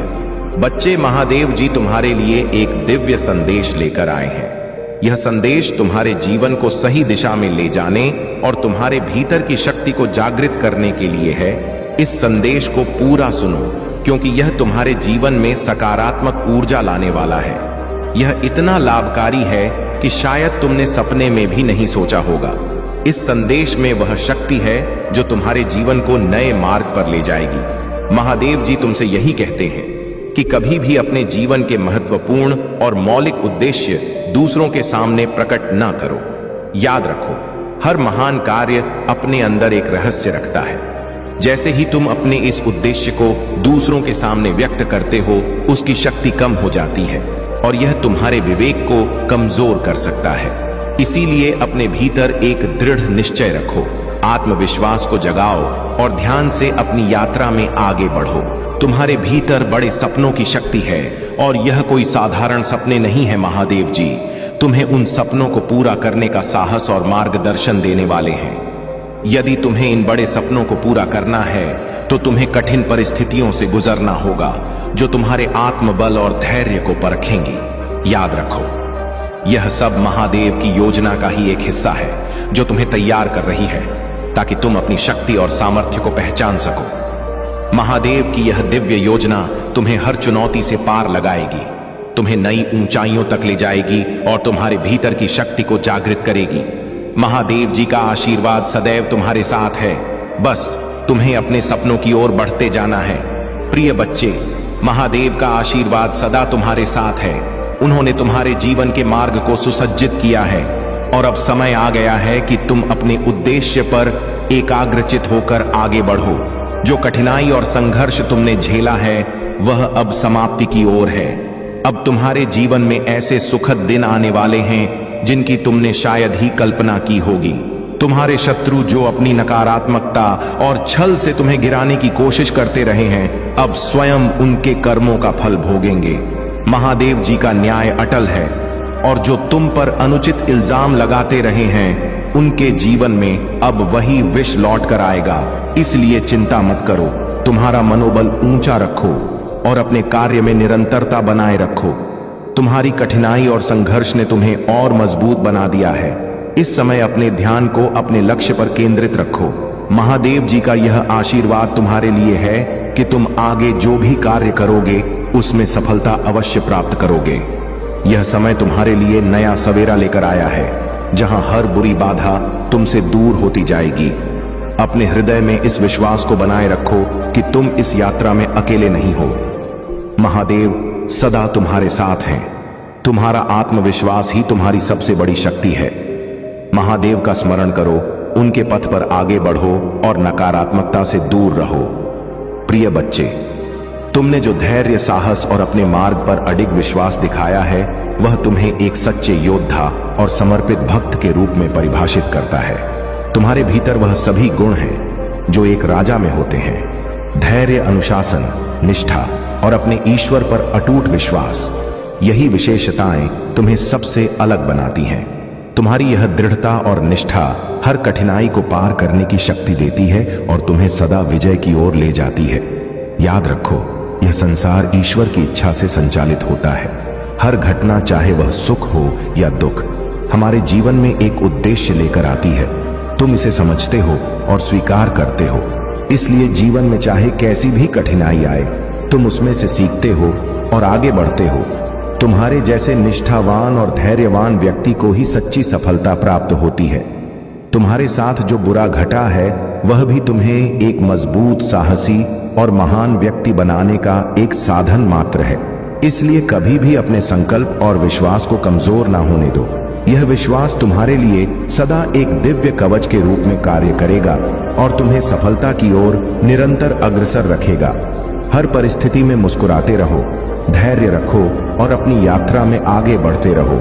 बच्चे, महादेव जी तुम्हारे लिए एक दिव्य संदेश लेकर आए हैं। यह संदेश तुम्हारे जीवन को सही दिशा में ले जाने और तुम्हारे भीतर की शक्ति को जागृत करने के लिए है। इस संदेश को पूरा सुनो, क्योंकि यह तुम्हारे जीवन में सकारात्मक ऊर्जा लाने वाला है। यह इतना लाभकारी है कि शायद तुमने सपने में भी नहीं सोचा होगा। इस संदेश में वह शक्ति है जो तुम्हारे जीवन को नए मार्ग पर ले जाएगी। महादेव जी तुमसे यही कहते हैं कि कभी भी अपने जीवन के महत्वपूर्ण और मौलिक उद्देश्य दूसरों के सामने प्रकट ना करो। याद रखो, हर महान कार्य अपने अंदर एक रहस्य रखता है। जैसे ही तुम अपने इस उद्देश्य को दूसरों के सामने व्यक्त करते हो, उसकी शक्ति कम हो जाती है और यह तुम्हारे विवेक को कमजोर कर सकता है। इसीलिए अपने भीतर एक दृढ़ निश्चय रखो, आत्मविश्वास को जगाओ और ध्यान से अपनी यात्रा में आगे बढ़ो। तुम्हारे भीतर बड़े सपनों की शक्ति है और यह कोई साधारण सपने नहीं है। महादेव जी तुम्हें उन सपनों को पूरा करने का साहस और मार्गदर्शन देने वाले हैं। यदि तुम्हें इन बड़े सपनों को पूरा करना है तो तुम्हें कठिन परिस्थितियों से गुजरना होगा, जो तुम्हारे आत्मबल और धैर्य को परखेंगी। याद रखो, यह सब महादेव की योजना का ही एक हिस्सा है जो तुम्हें तैयार कर रही है, ताकि तुम अपनी शक्ति और सामर्थ्य को पहचान सको। महादेव की यह दिव्य योजना तुम्हें हर चुनौती से पार लगाएगी, तुम्हें नई ऊंचाइयों तक ले जाएगी और तुम्हारे भीतर की शक्ति को जागृत करेगी। महादेव जी का आशीर्वाद सदैव तुम्हारे साथ है। बस तुम्हें अपने सपनों की ओर बढ़ते जाना है। प्रिय बच्चे, महादेव का आशीर्वाद सदा तुम्हारे साथ है। उन्होंने तुम्हारे जीवन के मार्ग को सुसज्जित किया है और अब समय आ गया है कि तुम अपने उद्देश्य पर एकाग्रचित होकर आगे बढ़ो। जो कठिनाई और संघर्ष तुमने झेला है, वह अब समाप्ति की ओर है। अब तुम्हारे जीवन में ऐसे सुखद दिन आने वाले हैं जिनकी तुमने शायद ही कल्पना की होगी। तुम्हारे शत्रु जो अपनी नकारात्मकता और छल से तुम्हें गिराने की कोशिश करते रहे हैं, अब स्वयं उनके कर्मों का फल भोगेंगे। महादेव जी का न्याय अटल है और जो तुम पर अनुचित इल्जाम लगाते रहे हैं, उनके जीवन में अब वही विष लौट कर आएगा। इसलिए चिंता मत करो, तुम्हारा मनोबल ऊंचा रखो और अपने कार्य में निरंतरता बनाए रखो। तुम्हारी कठिनाई और संघर्ष ने तुम्हें और मजबूत बना दिया है। इस समय अपने ध्यान को अपने लक्ष्य पर केंद्रित रखो। महादेव जी का यह आशीर्वाद तुम्हारे लिए है कि तुम आगे जो भी कार्य करोगे, उसमें सफलता अवश्य प्राप्त करोगे। यह समय तुम्हारे लिए नया सवेरा लेकर आया है, जहां हर बुरी बाधा तुमसे दूर होती जाएगी। अपने हृदय में इस विश्वास को बनाए रखो कि तुम इस यात्रा में अकेले नहीं हो। महादेव सदा तुम्हारे साथ हैं। तुम्हारा आत्मविश्वास ही तुम्हारी सबसे बड़ी शक्ति है। महादेव का स्मरण करो, उनके पथ पर आगे बढ़ो और नकारात्मकता से दूर रहो। प्रिय बच्चे, तुमने जो धैर्य, साहस और अपने मार्ग पर अडिग विश्वास दिखाया है, वह तुम्हें एक सच्चे योद्धा और समर्पित भक्त के रूप में परिभाषित करता है। तुम्हारे भीतर वह सभी गुण हैं जो एक राजा में होते हैं। धैर्य, अनुशासन, निष्ठा और अपने ईश्वर पर अटूट विश्वास, यही विशेषताएं तुम्हें सबसे अलग बनाती हैं। तुम्हारी यह दृढ़ता और निष्ठा हर कठिनाई को पार करने की शक्ति देती है और तुम्हें सदा विजय की ओर ले जाती है। याद रखो, यह संसार ईश्वर की इच्छा से संचालित होता है। हर घटना, चाहे वह सुख हो या दुख, हमारे जीवन में एक उद्देश्य लेकर आती है। तुम इसे समझते हो और स्वीकार करते हो, इसलिए जीवन में चाहे कैसी भी कठिनाई आए, तुम उसमें से सीखते हो और आगे बढ़ते हो। तुम्हारे जैसे निष्ठावान और धैर्यवान व्यक्ति को ही सच्ची सफलता प्राप्त होती है। तुम्हारे साथ जो बुरा घटा है वह भी तुम्हें एक मजबूत, साहसी और महान व्यक्ति बनाने का एक साधन मात्र है। इसलिए कभी भी अपने संकल्प और विश्वास को कमजोर ना होने दो। यह विश्वास तुम्हारे लिए सदा एक दिव्य कवच के रूप में कार्य करेगा और तुम्हें सफलता की ओर निरंतर अग्रसर रखेगा। हर परिस्थिति में मुस्कुराते रहो, धैर्य रखो और अपनी यात्रा में आगे बढ़ते रहो।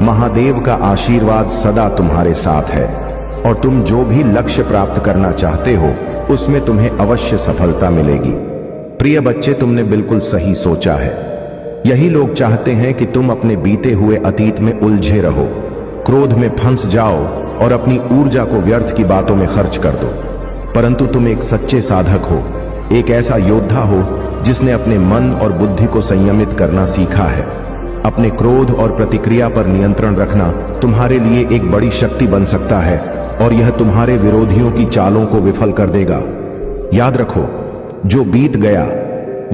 महादेव का आशीर्वाद सदा तुम्हारे साथ है और तुम जो भी लक्ष्य प्राप्त करना चाहते हो उसमें तुम्हें अवश्य सफलता मिलेगी। प्रिय बच्चे, तुमने बिल्कुल सही सोचा है। यही लोग चाहते हैं कि तुम अपने बीते हुए अतीत में उलझे रहो, क्रोध में फंस जाओ और अपनी ऊर्जा को व्यर्थ की बातों में खर्च कर दो। परंतु तुम एक सच्चे साधक हो, एक ऐसा योद्धा हो जिसने अपने मन और बुद्धि को संयमित करना सीखा है। अपने क्रोध और प्रतिक्रिया पर नियंत्रण रखना तुम्हारे लिए एक बड़ी शक्ति बन सकता है और यह तुम्हारे विरोधियों की चालों को विफल कर देगा। याद रखो, जो बीत गया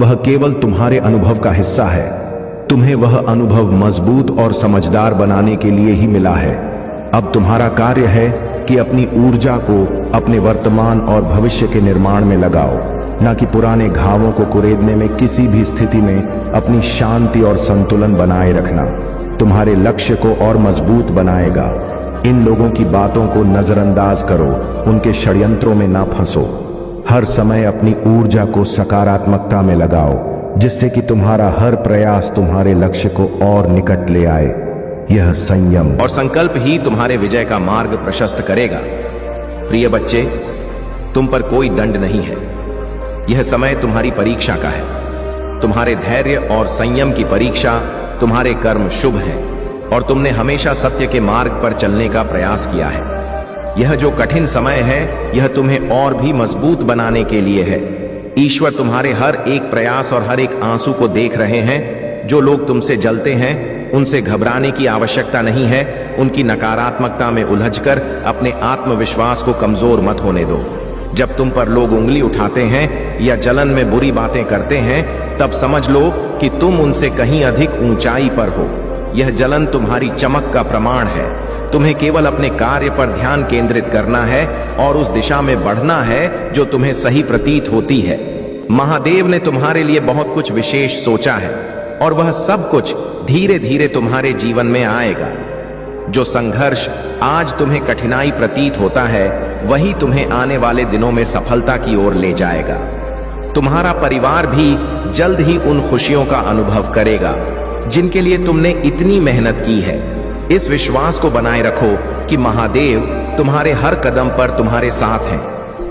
वह केवल तुम्हारे अनुभव का हिस्सा है। तुम्हें वह अनुभव मजबूत और समझदार बनाने के लिए ही मिला है। अब तुम्हारा कार्य है कि अपनी ऊर्जा को अपने वर्तमान और भविष्य के निर्माण में लगाओ, न कि पुराने घावों को कुरेदने में। किसी भी स्थिति में अपनी शांति और संतुलन बनाए रखना तुम्हारे लक्ष्य को और मजबूत बनाएगा। इन लोगों की बातों को नजरअंदाज करो, उनके षड्यंत्रों में ना फंसो। हर समय अपनी ऊर्जा को सकारात्मकता में लगाओ, जिससे कि तुम्हारा हर प्रयास तुम्हारे लक्ष्य को और निकट ले आए। यह संयम और संकल्प ही तुम्हारे विजय का मार्ग प्रशस्त करेगा। प्रिय बच्चे, तुम पर कोई दंड नहीं है। यह समय तुम्हारी परीक्षा का है। तुम्हारे धैर्य और संयम की परीक्षा तुम्हारे कर्म शुभ हैं और तुमने हमेशा सत्य के मार्ग पर चलने का प्रयास किया है। यह जो कठिन समय है, यह तुम्हें और भी मजबूत बनाने के लिए है। ईश्वर तुम्हारे हर एक प्रयास और हर एक आंसू को देख रहे हैं। जो लोग तुमसे जलते हैं, उनसे घबराने की आवश्यकता नहीं है। उनकी नकारात्मकता में उलझकर अपने आत्मविश्वास को कमजोर मत होने दो। जब तुम पर लोग उंगली उठाते हैं या जलन में बुरी बातें करते हैं, तब समझ लो कि तुम उनसे कहीं अधिक ऊंचाई पर हो। यह जलन तुम्हारी चमक का प्रमाण है। तुम्हें केवल अपने कार्य पर ध्यान केंद्रित करना है और उस दिशा में बढ़ना है जो तुम्हें सही प्रतीत होती है। महादेव ने तुम्हारे लिए बहुत कुछ विशेष सोचा है और वह सब कुछ धीरे धीरे तुम्हारे जीवन में आएगा। जो संघर्ष आज तुम्हें कठिनाई प्रतीत होता है, वही तुम्हें आने वाले दिनों में सफलता की ओर ले जाएगा। तुम्हारा परिवार भी जल्द ही उन खुशियों का अनुभव करेगा जिनके लिए तुमने इतनी मेहनत की है। इस विश्वास को बनाए रखो कि महादेव तुम्हारे हर कदम पर तुम्हारे साथ हैं।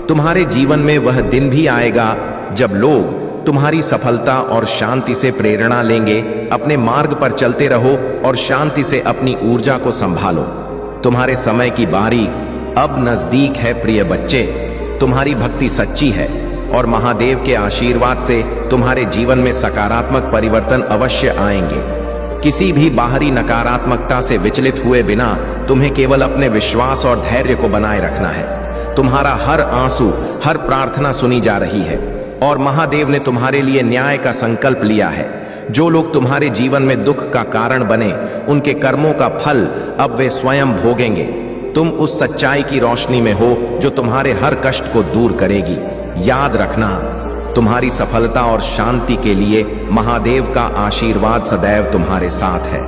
तुम्हारे जीवन में वह दिन भी आएगा जब लोग तुम्हारी सफलता और शांति से प्रेरणा लेंगे। अपने मार्ग पर चलते रहो और शांति से अपनी ऊर्जा को संभालो। तुम्हारे समय की बारी अब नजदीक है। प्रिय बच्चे, तुम्हारी भक्ति सच्ची है और महादेव के आशीर्वाद से तुम्हारे जीवन में सकारात्मक परिवर्तन अवश्य आएंगे। किसी भी बाहरी नकारात्मकता से विचलित हुए बिना तुम्हें केवल अपने विश्वास और धैर्य को बनाए रखना है। तुम्हारा हर आंसू, हर प्रार्थना सुनी जा रही है और महादेव ने तुम्हारे लिए न्याय का संकल्प लिया है। जो लोग तुम्हारे जीवन में दुख का कारण बने, उनके कर्मों का फल अब वे स्वयं भोगेंगे। तुम उस सच्चाई की रोशनी में हो जो तुम्हारे हर कष्ट को दूर करेगी। याद रखना, तुम्हारी सफलता और शांति के लिए महादेव का आशीर्वाद सदैव तुम्हारे साथ है।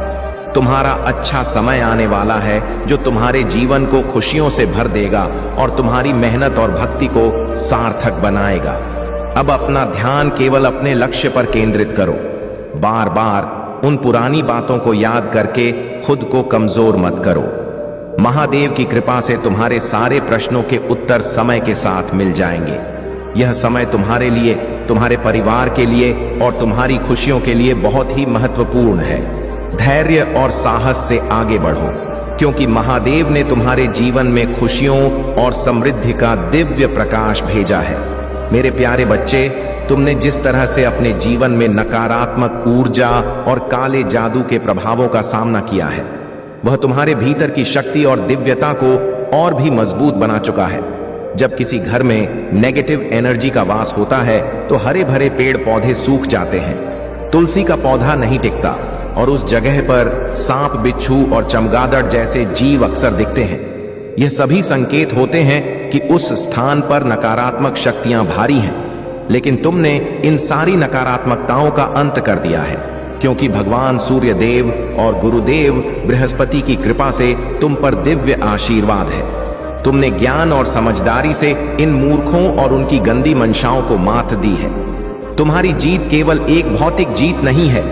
तुम्हारा अच्छा समय आने वाला है जो तुम्हारे जीवन को खुशियों से भर देगा और तुम्हारी मेहनत और भक्ति को सार्थक बनाएगा। अब अपना ध्यान केवल अपने लक्ष्य पर केंद्रित करो। बार बार उन पुरानी बातों को याद करके खुद को कमजोर मत करो। महादेव की कृपा से तुम्हारे सारे प्रश्नों के उत्तर समय के साथ मिल जाएंगे। यह समय तुम्हारे लिए, तुम्हारे परिवार के लिए और तुम्हारी खुशियों के लिए बहुत ही महत्वपूर्ण है। धैर्य और साहस से आगे बढ़ो, क्योंकि महादेव ने तुम्हारे जीवन में खुशियों और समृद्धि का दिव्य प्रकाश भेजा है। मेरे प्यारे बच्चे, तुमने जिस तरह से अपने जीवन में नकारात्मक ऊर्जा और काले जादू के प्रभावों का सामना किया है, वह तुम्हारे भीतर की शक्ति और दिव्यता को और भी मजबूत बना चुका है। जब किसी घर में नेगेटिव एनर्जी का वास होता है तो हरे भरे पेड़ पौधे सूख जाते हैं, तुलसी का पौधा नहीं टिकता और उस जगह पर सांप, बिच्छू और चमगादड़ जैसे जीव अक्सर दिखते हैं। यह सभी संकेत होते हैं कि उस स्थान पर नकारात्मक शक्तियां भारी हैं। लेकिन तुमने इन सारी नकारात्मकताओं का अंत कर दिया है, क्योंकि भगवान सूर्य देव और गुरुदेव बृहस्पति की कृपा से तुम पर दिव्य आशीर्वाद है। तुमने ज्ञान और समझदारी से इन मूर्खों और उनकी गंदी मंशाओं को मात दी है। तुम्हारी जीत केवल एक भौतिक जीत नहीं है,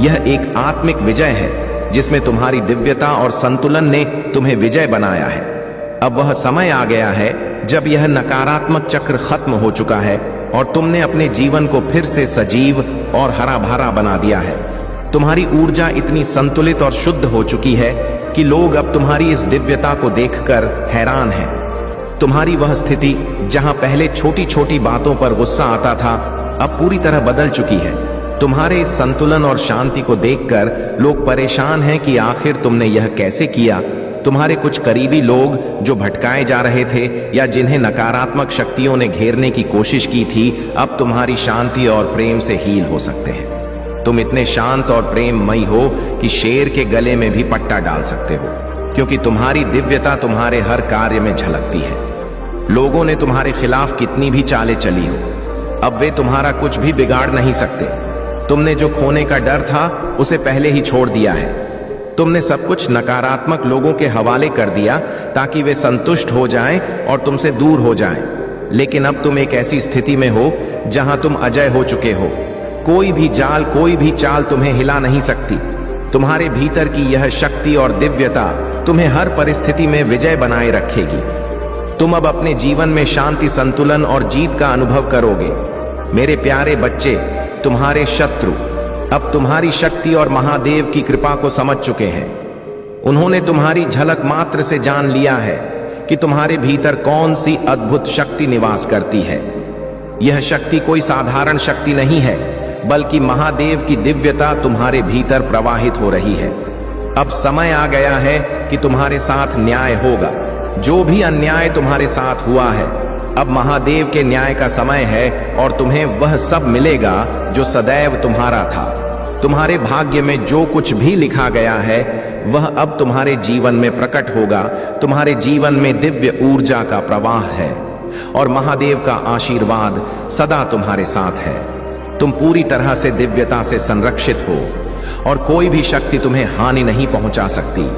यह एक आत्मिक विजय है जिसमें तुम्हारी दिव्यता और संतुलन ने तुम्हें विजय बनाया है। अब वह समय आ गया है जब यह नकारात्मक चक्र खत्म हो चुका है और तुमने अपने जीवन को फिर से सजीव और हरा भरा बना दिया है। तुम्हारी ऊर्जा इतनी संतुलित और शुद्ध हो चुकी है कि लोग अब तुम्हारी इस दिव्यता को देखकर हैरान हैं। तुम्हारी वह स्थिति जहां पहले छोटी छोटी बातों पर गुस्सा आता था, अब पूरी तरह बदल चुकी है। तुम्हारे इस संतुलन और शांति को देखकर लोग परेशान हैं कि आखिर तुमने यह कैसे किया। तुम्हारे कुछ करीबी लोग जो भटकाए जा रहे थे या जिन्हें नकारात्मक शक्तियों ने घेरने की कोशिश की थी, अब तुम्हारी शांति और प्रेम से हील हो सकते हैं। तुम इतने शांत और प्रेममयी हो कि शेर के गले में भी पट्टा डाल सकते हो, क्योंकि तुम्हारी दिव्यता तुम्हारे हर कार्य में झलकती है। लोगों ने तुम्हारे खिलाफ कितनी भी चालें चली हो, अब वे तुम्हारा कुछ भी बिगाड़ नहीं सकते। तुमने जो खोने का डर था उसे पहले ही छोड़ दिया है। तुमने सब कुछ नकारात्मक लोगों के हवाले कर दिया ताकि वे संतुष्ट हो जाएं और तुमसे दूर हो जाएं। लेकिन अब तुम एक ऐसी स्थिति में हो जहां तुम अजय हो चुके हो। कोई भी जाल, कोई भी चाल तुम्हें हिला नहीं सकती। तुम्हारे भीतर की यह शक्ति और दिव्यता तुम्हें हर परिस्थिति में विजय बनाए रखेगी। तुम अब अपने जीवन में शांति, संतुलन और जीत का अनुभव करोगे। मेरे प्यारे बच्चे, तुम्हारे शत्रु अब तुम्हारी शक्ति और महादेव की कृपा को समझ चुके हैं। उन्होंने तुम्हारी झलक मात्र से जान लिया है कि तुम्हारे भीतर कौन सी अद्भुत शक्ति निवास करती है। यह शक्ति कोई साधारण शक्ति नहीं है, बल्कि महादेव की दिव्यता तुम्हारे भीतर प्रवाहित हो रही है। अब समय आ गया है कि तुम्हारे साथ न्याय होगा। जो भी अन्याय तुम्हारे साथ हुआ है, अब महादेव के न्याय का समय है और तुम्हें वह सब मिलेगा जो सदैव तुम्हारा था। तुम्हारे भाग्य में जो कुछ भी लिखा गया है वह अब तुम्हारे जीवन में प्रकट होगा। तुम्हारे जीवन में दिव्य ऊर्जा का प्रवाह है और महादेव का आशीर्वाद सदा तुम्हारे साथ है। तुम पूरी तरह से दिव्यता से संरक्षित हो और कोई भी शक्ति तुम्हें हानि नहीं पहुंचा सकती।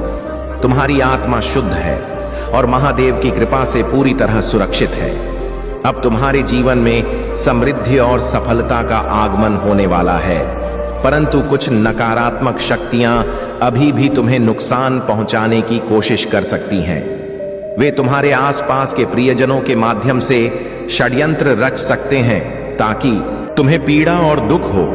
तुम्हारी आत्मा शुद्ध है और महादेव की कृपा से पूरी तरह सुरक्षित है। अब तुम्हारे जीवन में समृद्धि और सफलता का आगमन होने वाला है, परंतु कुछ नकारात्मक शक्तियां अभी भी तुम्हें नुकसान पहुंचाने की कोशिश कर सकती हैं। वे तुम्हारे आसपास के प्रियजनों के माध्यम से षड्यंत्र रच सकते हैं ताकि तुम्हें पीड़ा और दुख हो।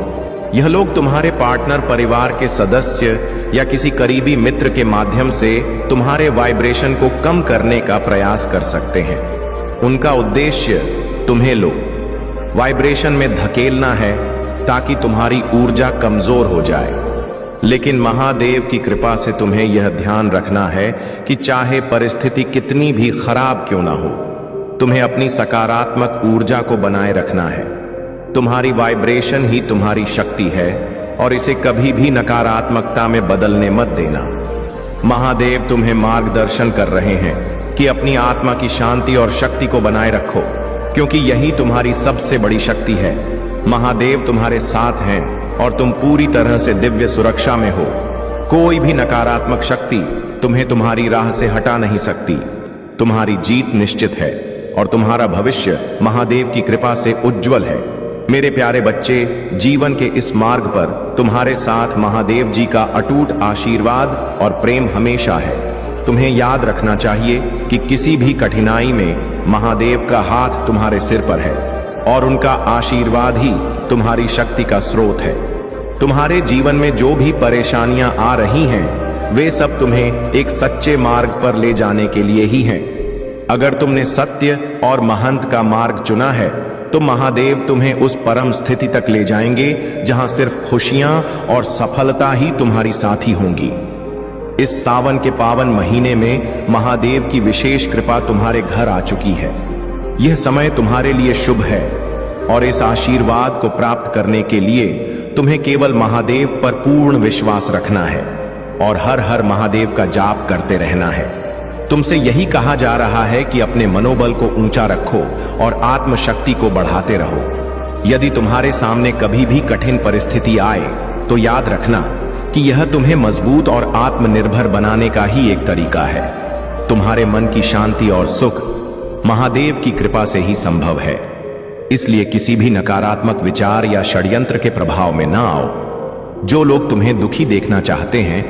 यह लोग तुम्हारे पार्टनर, परिवार के सदस्य या किसी करीबी मित्र के माध्यम से तुम्हारे वाइब्रेशन को कम करने का प्रयास कर सकते हैं। उनका उद्देश्य तुम्हें लो वाइब्रेशन में धकेलना है ताकि तुम्हारी ऊर्जा कमजोर हो जाए। लेकिन महादेव की कृपा से तुम्हें यह ध्यान रखना है कि चाहे परिस्थिति कितनी भी खराब क्यों ना हो, तुम्हें अपनी सकारात्मक ऊर्जा को बनाए रखना है। तुम्हारी वाइब्रेशन ही तुम्हारी शक्ति है और इसे कभी भी नकारात्मकता में बदलने मत देना। महादेव तुम्हें मार्गदर्शन कर रहे हैं कि अपनी आत्मा की शांति और शक्ति को बनाए रखो, क्योंकि यही तुम्हारी सबसे बड़ी शक्ति है। महादेव तुम्हारे साथ हैं और तुम पूरी तरह से दिव्य सुरक्षा में हो। कोई भी नकारात्मक शक्ति तुम्हें तुम्हारी राह से हटा नहीं सकती। तुम्हारी जीत निश्चित है और तुम्हारा भविष्य महादेव की कृपा से उज्जवल है। मेरे प्यारे बच्चे, जीवन के इस मार्ग पर तुम्हारे साथ महादेव जी का अटूट आशीर्वाद और प्रेम हमेशा है। तुम्हें याद रखना चाहिए कि किसी भी कठिनाई में महादेव का हाथ तुम्हारे सिर पर है और उनका आशीर्वाद ही तुम्हारी शक्ति का स्रोत है। तुम्हारे जीवन में जो भी परेशानियां आ रही हैं वे सब तुम्हें एक सच्चे मार्ग पर ले जाने के लिए ही हैं। अगर तुमने सत्य और महंत का मार्ग चुना है तो महादेव तुम्हें उस परम स्थिति तक ले जाएंगे जहां सिर्फ खुशियां और सफलता ही तुम्हारी साथी होंगी। इस सावन के पावन महीने में महादेव की विशेष कृपा तुम्हारे घर आ चुकी है। यह समय तुम्हारे लिए शुभ है और इस आशीर्वाद को प्राप्त करने के लिए तुम्हें केवल महादेव पर पूर्ण विश्वास रखना है और हर हर महादेव का जाप करते रहना है। तुमसे यही कहा जा रहा है कि अपने मनोबल को ऊंचा रखो और आत्मशक्ति को बढ़ाते रहो। यदि तुम्हारे सामने कभी भी कठिन परिस्थिति आए तो याद रखना कि यह तुम्हें मजबूत और आत्मनिर्भर बनाने का ही एक तरीका है। तुम्हारे मन की शांति और सुख महादेव की कृपा से ही संभव है। इसलिए किसी भी नकारात्मक विचार या षड्यंत्र के प्रभाव में ना आओ। जो लोग तुम्हें दुखी देखना चाहते हैं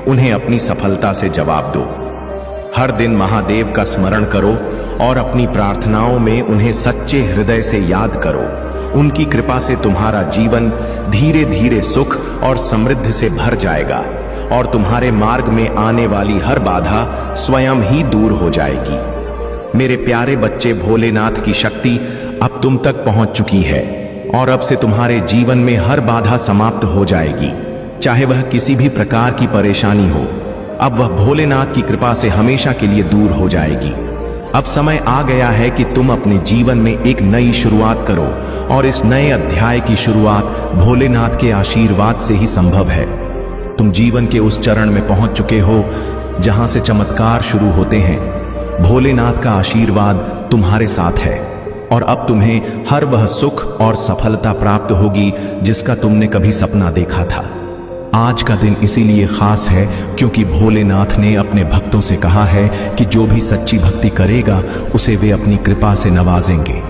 उन्हें अपनी सफलता से जवाब दो। हर दिन महादेव का स्मरण करो और अपनी प्रार्थनाओं में उन्हें सच्चे हृदय से याद करो। उनकी कृपा से तुम्हारा जीवन धीरे धीरे सुख और समृद्धि से भर जाएगा और तुम्हारे मार्ग में आने वाली हर बाधा स्वयं ही दूर हो जाएगी। मेरे प्यारे बच्चे, भोलेनाथ की शक्ति अब तुम तक पहुंच चुकी है और अब से तुम्हारे जीवन में हर बाधा समाप्त हो जाएगी, चाहे वह किसी भी प्रकार की परेशानी हो। अब वह भोलेनाथ की कृपा से हमेशा के लिए दूर हो जाएगी। अब समय आ गया है कि तुम अपने जीवन में एक नई शुरुआत करो और इस नए अध्याय की शुरुआत भोलेनाथ के आशीर्वाद से ही संभव है। तुम जीवन के उस चरण में पहुंच चुके हो जहां से चमत्कार शुरू होते हैं। भोलेनाथ का आशीर्वाद तुम्हारे साथ है और अब तुम्हें हर वह सुख और सफलता प्राप्त होगी जिसका तुमने कभी सपना देखा था। आज का दिन इसीलिए खास है क्योंकि भोलेनाथ ने अपने भक्तों से कहा है कि जो भी सच्ची भक्ति करेगा उसे वे अपनी कृपा से नवाजेंगे।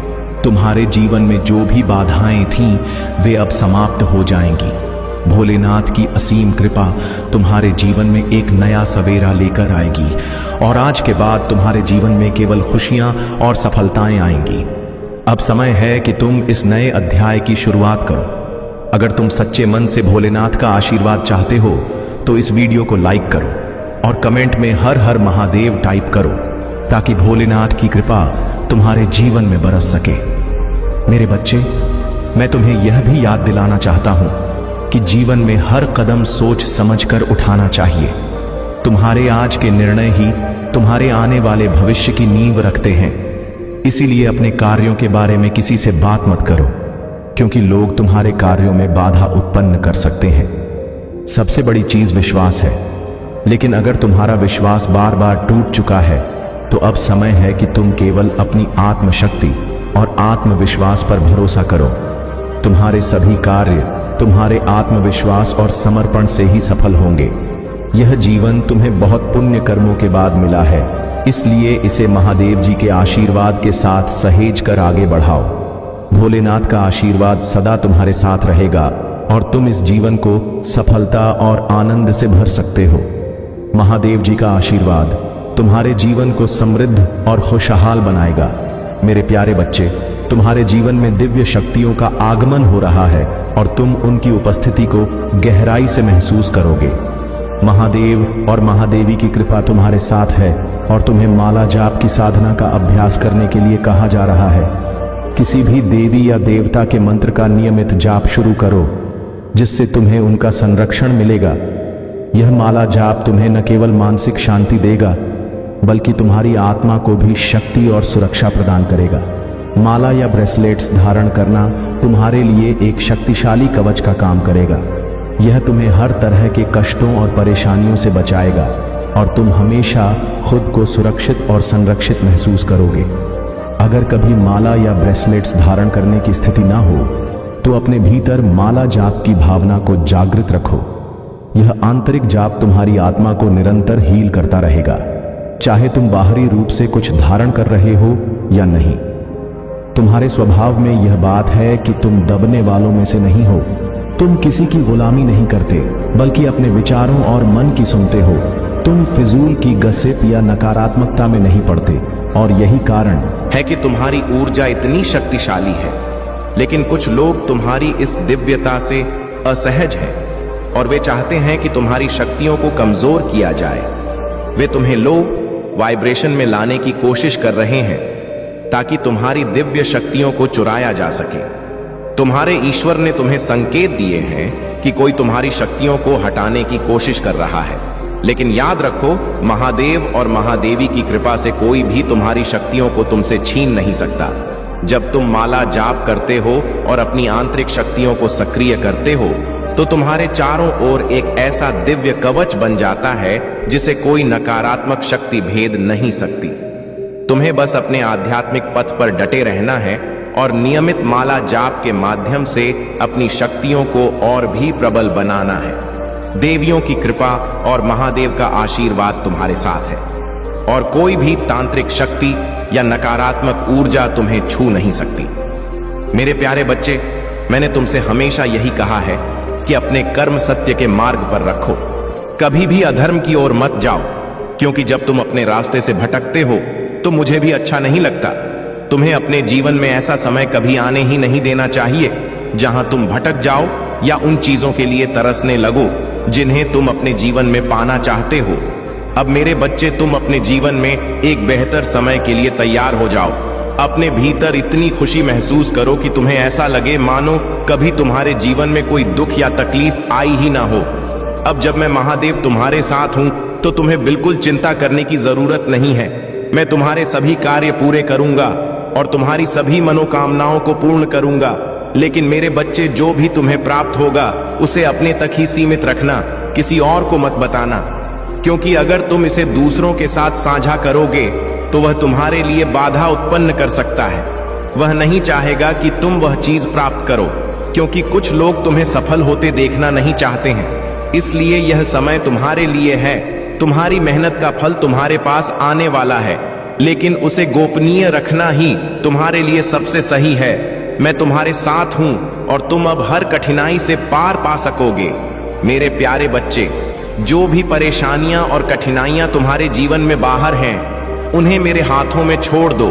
तुम्हारे जीवन में जो भी बाधाएं थीं वे अब समाप्त हो जाएंगी। भोलेनाथ की असीम कृपा तुम्हारे जीवन में एक नया सवेरा लेकर आएगी और आज के बाद तुम्हारे जीवन में केवल खुशियां और सफलताएं आएंगी। अब समय है कि तुम इस नए अध्याय की शुरुआत करो। अगर तुम सच्चे मन से भोलेनाथ का आशीर्वाद चाहते हो तो इस वीडियो को लाइक करो और कमेंट में हर हर महादेव टाइप करो ताकि भोलेनाथ की कृपा तुम्हारे जीवन में बरस सके। मेरे बच्चे, मैं तुम्हें यह भी याद दिलाना चाहता हूं कि जीवन में हर कदम सोच समझकर उठाना चाहिए। तुम्हारे आज के निर्णय ही तुम्हारे आने वाले भविष्य की नींव रखते हैं। इसीलिए अपने कार्यों के बारे में किसी से बात मत करो क्योंकि लोग तुम्हारे कार्यों में बाधा उत्पन्न कर सकते हैं। सबसे बड़ी चीज विश्वास है, लेकिन अगर तुम्हारा विश्वास बार बार टूट चुका है तो अब समय है कि तुम केवल अपनी आत्मशक्ति और आत्मविश्वास पर भरोसा करो। तुम्हारे सभी कार्य तुम्हारे आत्मविश्वास और समर्पण से ही सफल होंगे। यह जीवन तुम्हें बहुत पुण्य कर्मों के बाद मिला है, इसलिए इसे महादेव जी के आशीर्वाद के साथ सहेज कर आगे बढ़ाओ। भोलेनाथ का आशीर्वाद सदा तुम्हारे साथ रहेगा और तुम इस जीवन को सफलता और आनंद से भर सकते हो। महादेव जी का आशीर्वाद तुम्हारे जीवन को समृद्ध और खुशहाल बनाएगा। मेरे प्यारे बच्चे, तुम्हारे जीवन में दिव्य शक्तियों का आगमन हो रहा है और तुम उनकी उपस्थिति को गहराई से महसूस करोगे। महादेव और महादेवी की कृपा तुम्हारे साथ है और तुम्हें माला जाप की साधना का अभ्यास करने के लिए कहा जा रहा है। किसी भी देवी या देवता के मंत्र का नियमित जाप शुरू करो जिससे तुम्हें उनका संरक्षण मिलेगा। यह माला जाप तुम्हें न केवल मानसिक शांति देगा बल्कि तुम्हारी आत्मा को भी शक्ति और सुरक्षा प्रदान करेगा। माला या ब्रेसलेट्स धारण करना तुम्हारे लिए एक शक्तिशाली कवच का काम करेगा। यह तुम्हें हर तरह के कष्टों और परेशानियों से बचाएगा और तुम हमेशा खुद को सुरक्षित और संरक्षित महसूस करोगे। अगर कभी माला या ब्रेसलेट्स धारण करने की स्थिति ना हो तो अपने भीतर माला जाप की भावना को जागृत रखो। यह आंतरिक जाप तुम्हारी आत्मा को निरंतर हील करता रहेगा, चाहे तुम बाहरी रूप से कुछ धारण कर रहे हो या नहीं। तुम्हारे स्वभाव में यह बात है कि तुम दबने वालों में से नहीं हो। तुम किसी की गुलामी नहीं करते बल्कि अपने विचारों और मन की सुनते हो। तुम फिजूल की गसिप या नकारात्मकता में नहीं पड़ते और यही कारण है कि तुम्हारी ऊर्जा इतनी शक्तिशाली है, लेकिन कुछ लोग तुम्हारी इस दिव्यता से असहज हैं। और वे चाहते हैं कि तुम्हारी शक्तियों को कमजोर किया जाए। वे तुम्हें लो वाइब्रेशन में लाने की कोशिश कर रहे हैं ताकि तुम्हारी दिव्य शक्तियों को चुराया जा सके। तुम्हारे ईश्वर ने तुम्हें संकेत दिए हैं कि कोई तुम्हारी शक्तियों को हटाने की कोशिश कर रहा है, लेकिन याद रखो, महादेव और महादेवी की कृपा से कोई भी तुम्हारी शक्तियों को तुमसे छीन नहीं सकता। जब तुम माला जाप करते हो और अपनी आंतरिक शक्तियों को सक्रिय करते हो तो तुम्हारे चारों ओर एक ऐसा दिव्य कवच बन जाता है जिसे कोई नकारात्मक शक्ति भेद नहीं सकती। तुम्हें बस अपने आध्यात्मिक पथ पर डटे रहना है और नियमित माला जाप के माध्यम से अपनी शक्तियों को और भी प्रबल बनाना है। देवियों की कृपा और महादेव का आशीर्वाद तुम्हारे साथ है और कोई भी तांत्रिक शक्ति या नकारात्मक ऊर्जा तुम्हें छू नहीं सकती। मेरे प्यारे बच्चे, मैंने तुमसे हमेशा यही कहा है कि अपने कर्म सत्य के मार्ग पर रखो, कभी भी अधर्म की ओर मत जाओ, क्योंकि जब तुम अपने रास्ते से भटकते हो तो मुझे भी अच्छा नहीं लगता। तुम्हें अपने जीवन में ऐसा समय कभी आने ही नहीं देना चाहिए जहां तुम भटक जाओ या उन चीजों के लिए तरसने लगो जिन्हें तुम अपने जीवन में पाना चाहते हो। अब मेरे बच्चे, तुम अपने जीवन में एक बेहतर समय के लिए तैयार हो जाओ। अपने भीतर इतनी खुशी महसूस करो कि तुम्हें ऐसा लगे मानो कभी तुम्हारे जीवन में कोई दुख या तकलीफ आई ही ना हो। अब जब मैं महादेव तुम्हारे साथ हूं तो तुम्हें बिल्कुल चिंता करने की जरूरत नहीं है। मैं तुम्हारे सभी कार्य पूरे करूंगा और तुम्हारी सभी मनोकामनाओं को पूर्ण करूंगा। लेकिन मेरे बच्चे, जो भी तुम्हें प्राप्त होगा उसे अपने तक ही सीमित रखना, किसी और को मत बताना, क्योंकि अगर तुम इसे दूसरों के साथ साझा करोगे तो वह तुम्हारे लिए बाधा उत्पन्न कर सकता है। वह नहीं चाहेगा कि तुम वह चीज प्राप्त करो, क्योंकि कुछ लोग तुम्हें सफल होते देखना नहीं चाहते हैं। इसलिए यह समय तुम्हारे लिए है। तुम्हारी मेहनत का फल तुम्हारे पास आने वाला है, लेकिन उसे गोपनीय रखना ही तुम्हारे लिए सबसे सही है। मैं तुम्हारे साथ हूं और तुम अब हर कठिनाई से पार पा सकोगे। मेरे प्यारे बच्चे, जो भी परेशानियां और कठिनाइयां तुम्हारे जीवन में बाहर हैं, उन्हें मेरे हाथों में छोड़ दो।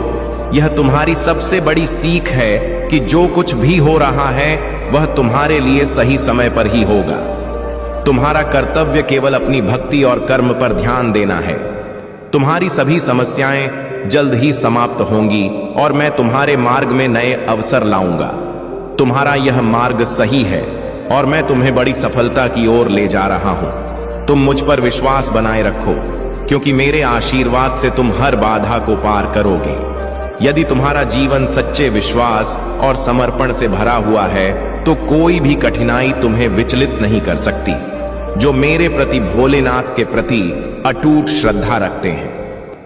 यह तुम्हारी सबसे बड़ी सीख है कि जो कुछ भी हो रहा है वह तुम्हारे लिए सही समय पर ही होगा। तुम्हारा कर्तव्य केवल अपनी भक्ति और कर्म पर ध्यान देना है। तुम्हारी सभी समस्याएं जल्द ही समाप्त होंगी और मैं तुम्हारे मार्ग में नए अवसर लाऊंगा। तुम्हारा यह मार्ग सही है और मैं तुम्हें बड़ी सफलता की ओर ले जा रहा हूं। तुम मुझ पर विश्वास बनाए रखो, क्योंकि मेरे आशीर्वाद से तुम हर बाधा को पार करोगे। यदि तुम्हारा जीवन सच्चे विश्वास और समर्पण से भरा हुआ है तो कोई भी कठिनाई तुम्हें विचलित नहीं कर सकती। जो मेरे प्रति भोलेनाथ के प्रति अटूट श्रद्धा रखते हैं,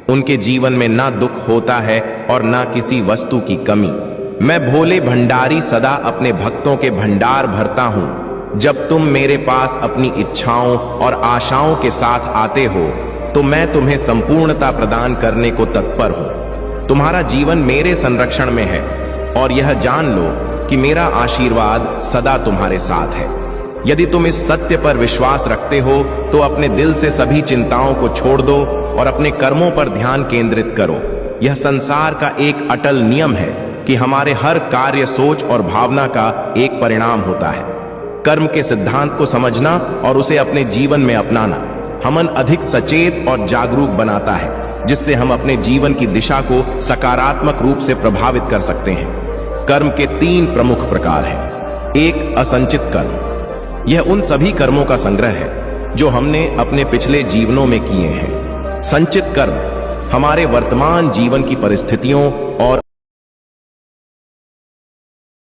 उनके जीवन में ना दुख होता है और ना किसी वस्तु की कमी। मैं भोले भंडारी सदा अपने भक्तों के भंडार भरता हूं। जब तुम मेरे पास अपनी इच्छाओं और आशाओं के साथ आते हो तो मैं तुम्हें संपूर्णता प्रदान करने को तत्पर हूं। तुम्हारा जीवन मेरे संरक्षण में है और यह जान लो कि मेरा आशीर्वाद सदा तुम्हारे साथ है। यदि तुम इस सत्य पर विश्वास रखते हो तो अपने दिल से सभी चिंताओं को छोड़ दो और अपने कर्मों पर ध्यान केंद्रित करो। यह संसार का एक अटल नियम है कि हमारे हर कार्य सोच और भावना का एक परिणाम होता है। कर्म के सिद्धांत को समझना और उसे अपने जीवन में अपनाना हमें अधिक सचेत और जागरूक बनाता है, जिससे हम अपने जीवन की दिशा को सकारात्मक रूप से प्रभावित कर सकते हैं। कर्म के 3 प्रमुख प्रकार हैं। 1, असंचित कर्म। यह उन सभी कर्मों का संग्रह है जो हमने अपने पिछले जीवनों में किए हैं। संचित कर्म हमारे वर्तमान जीवन की परिस्थितियों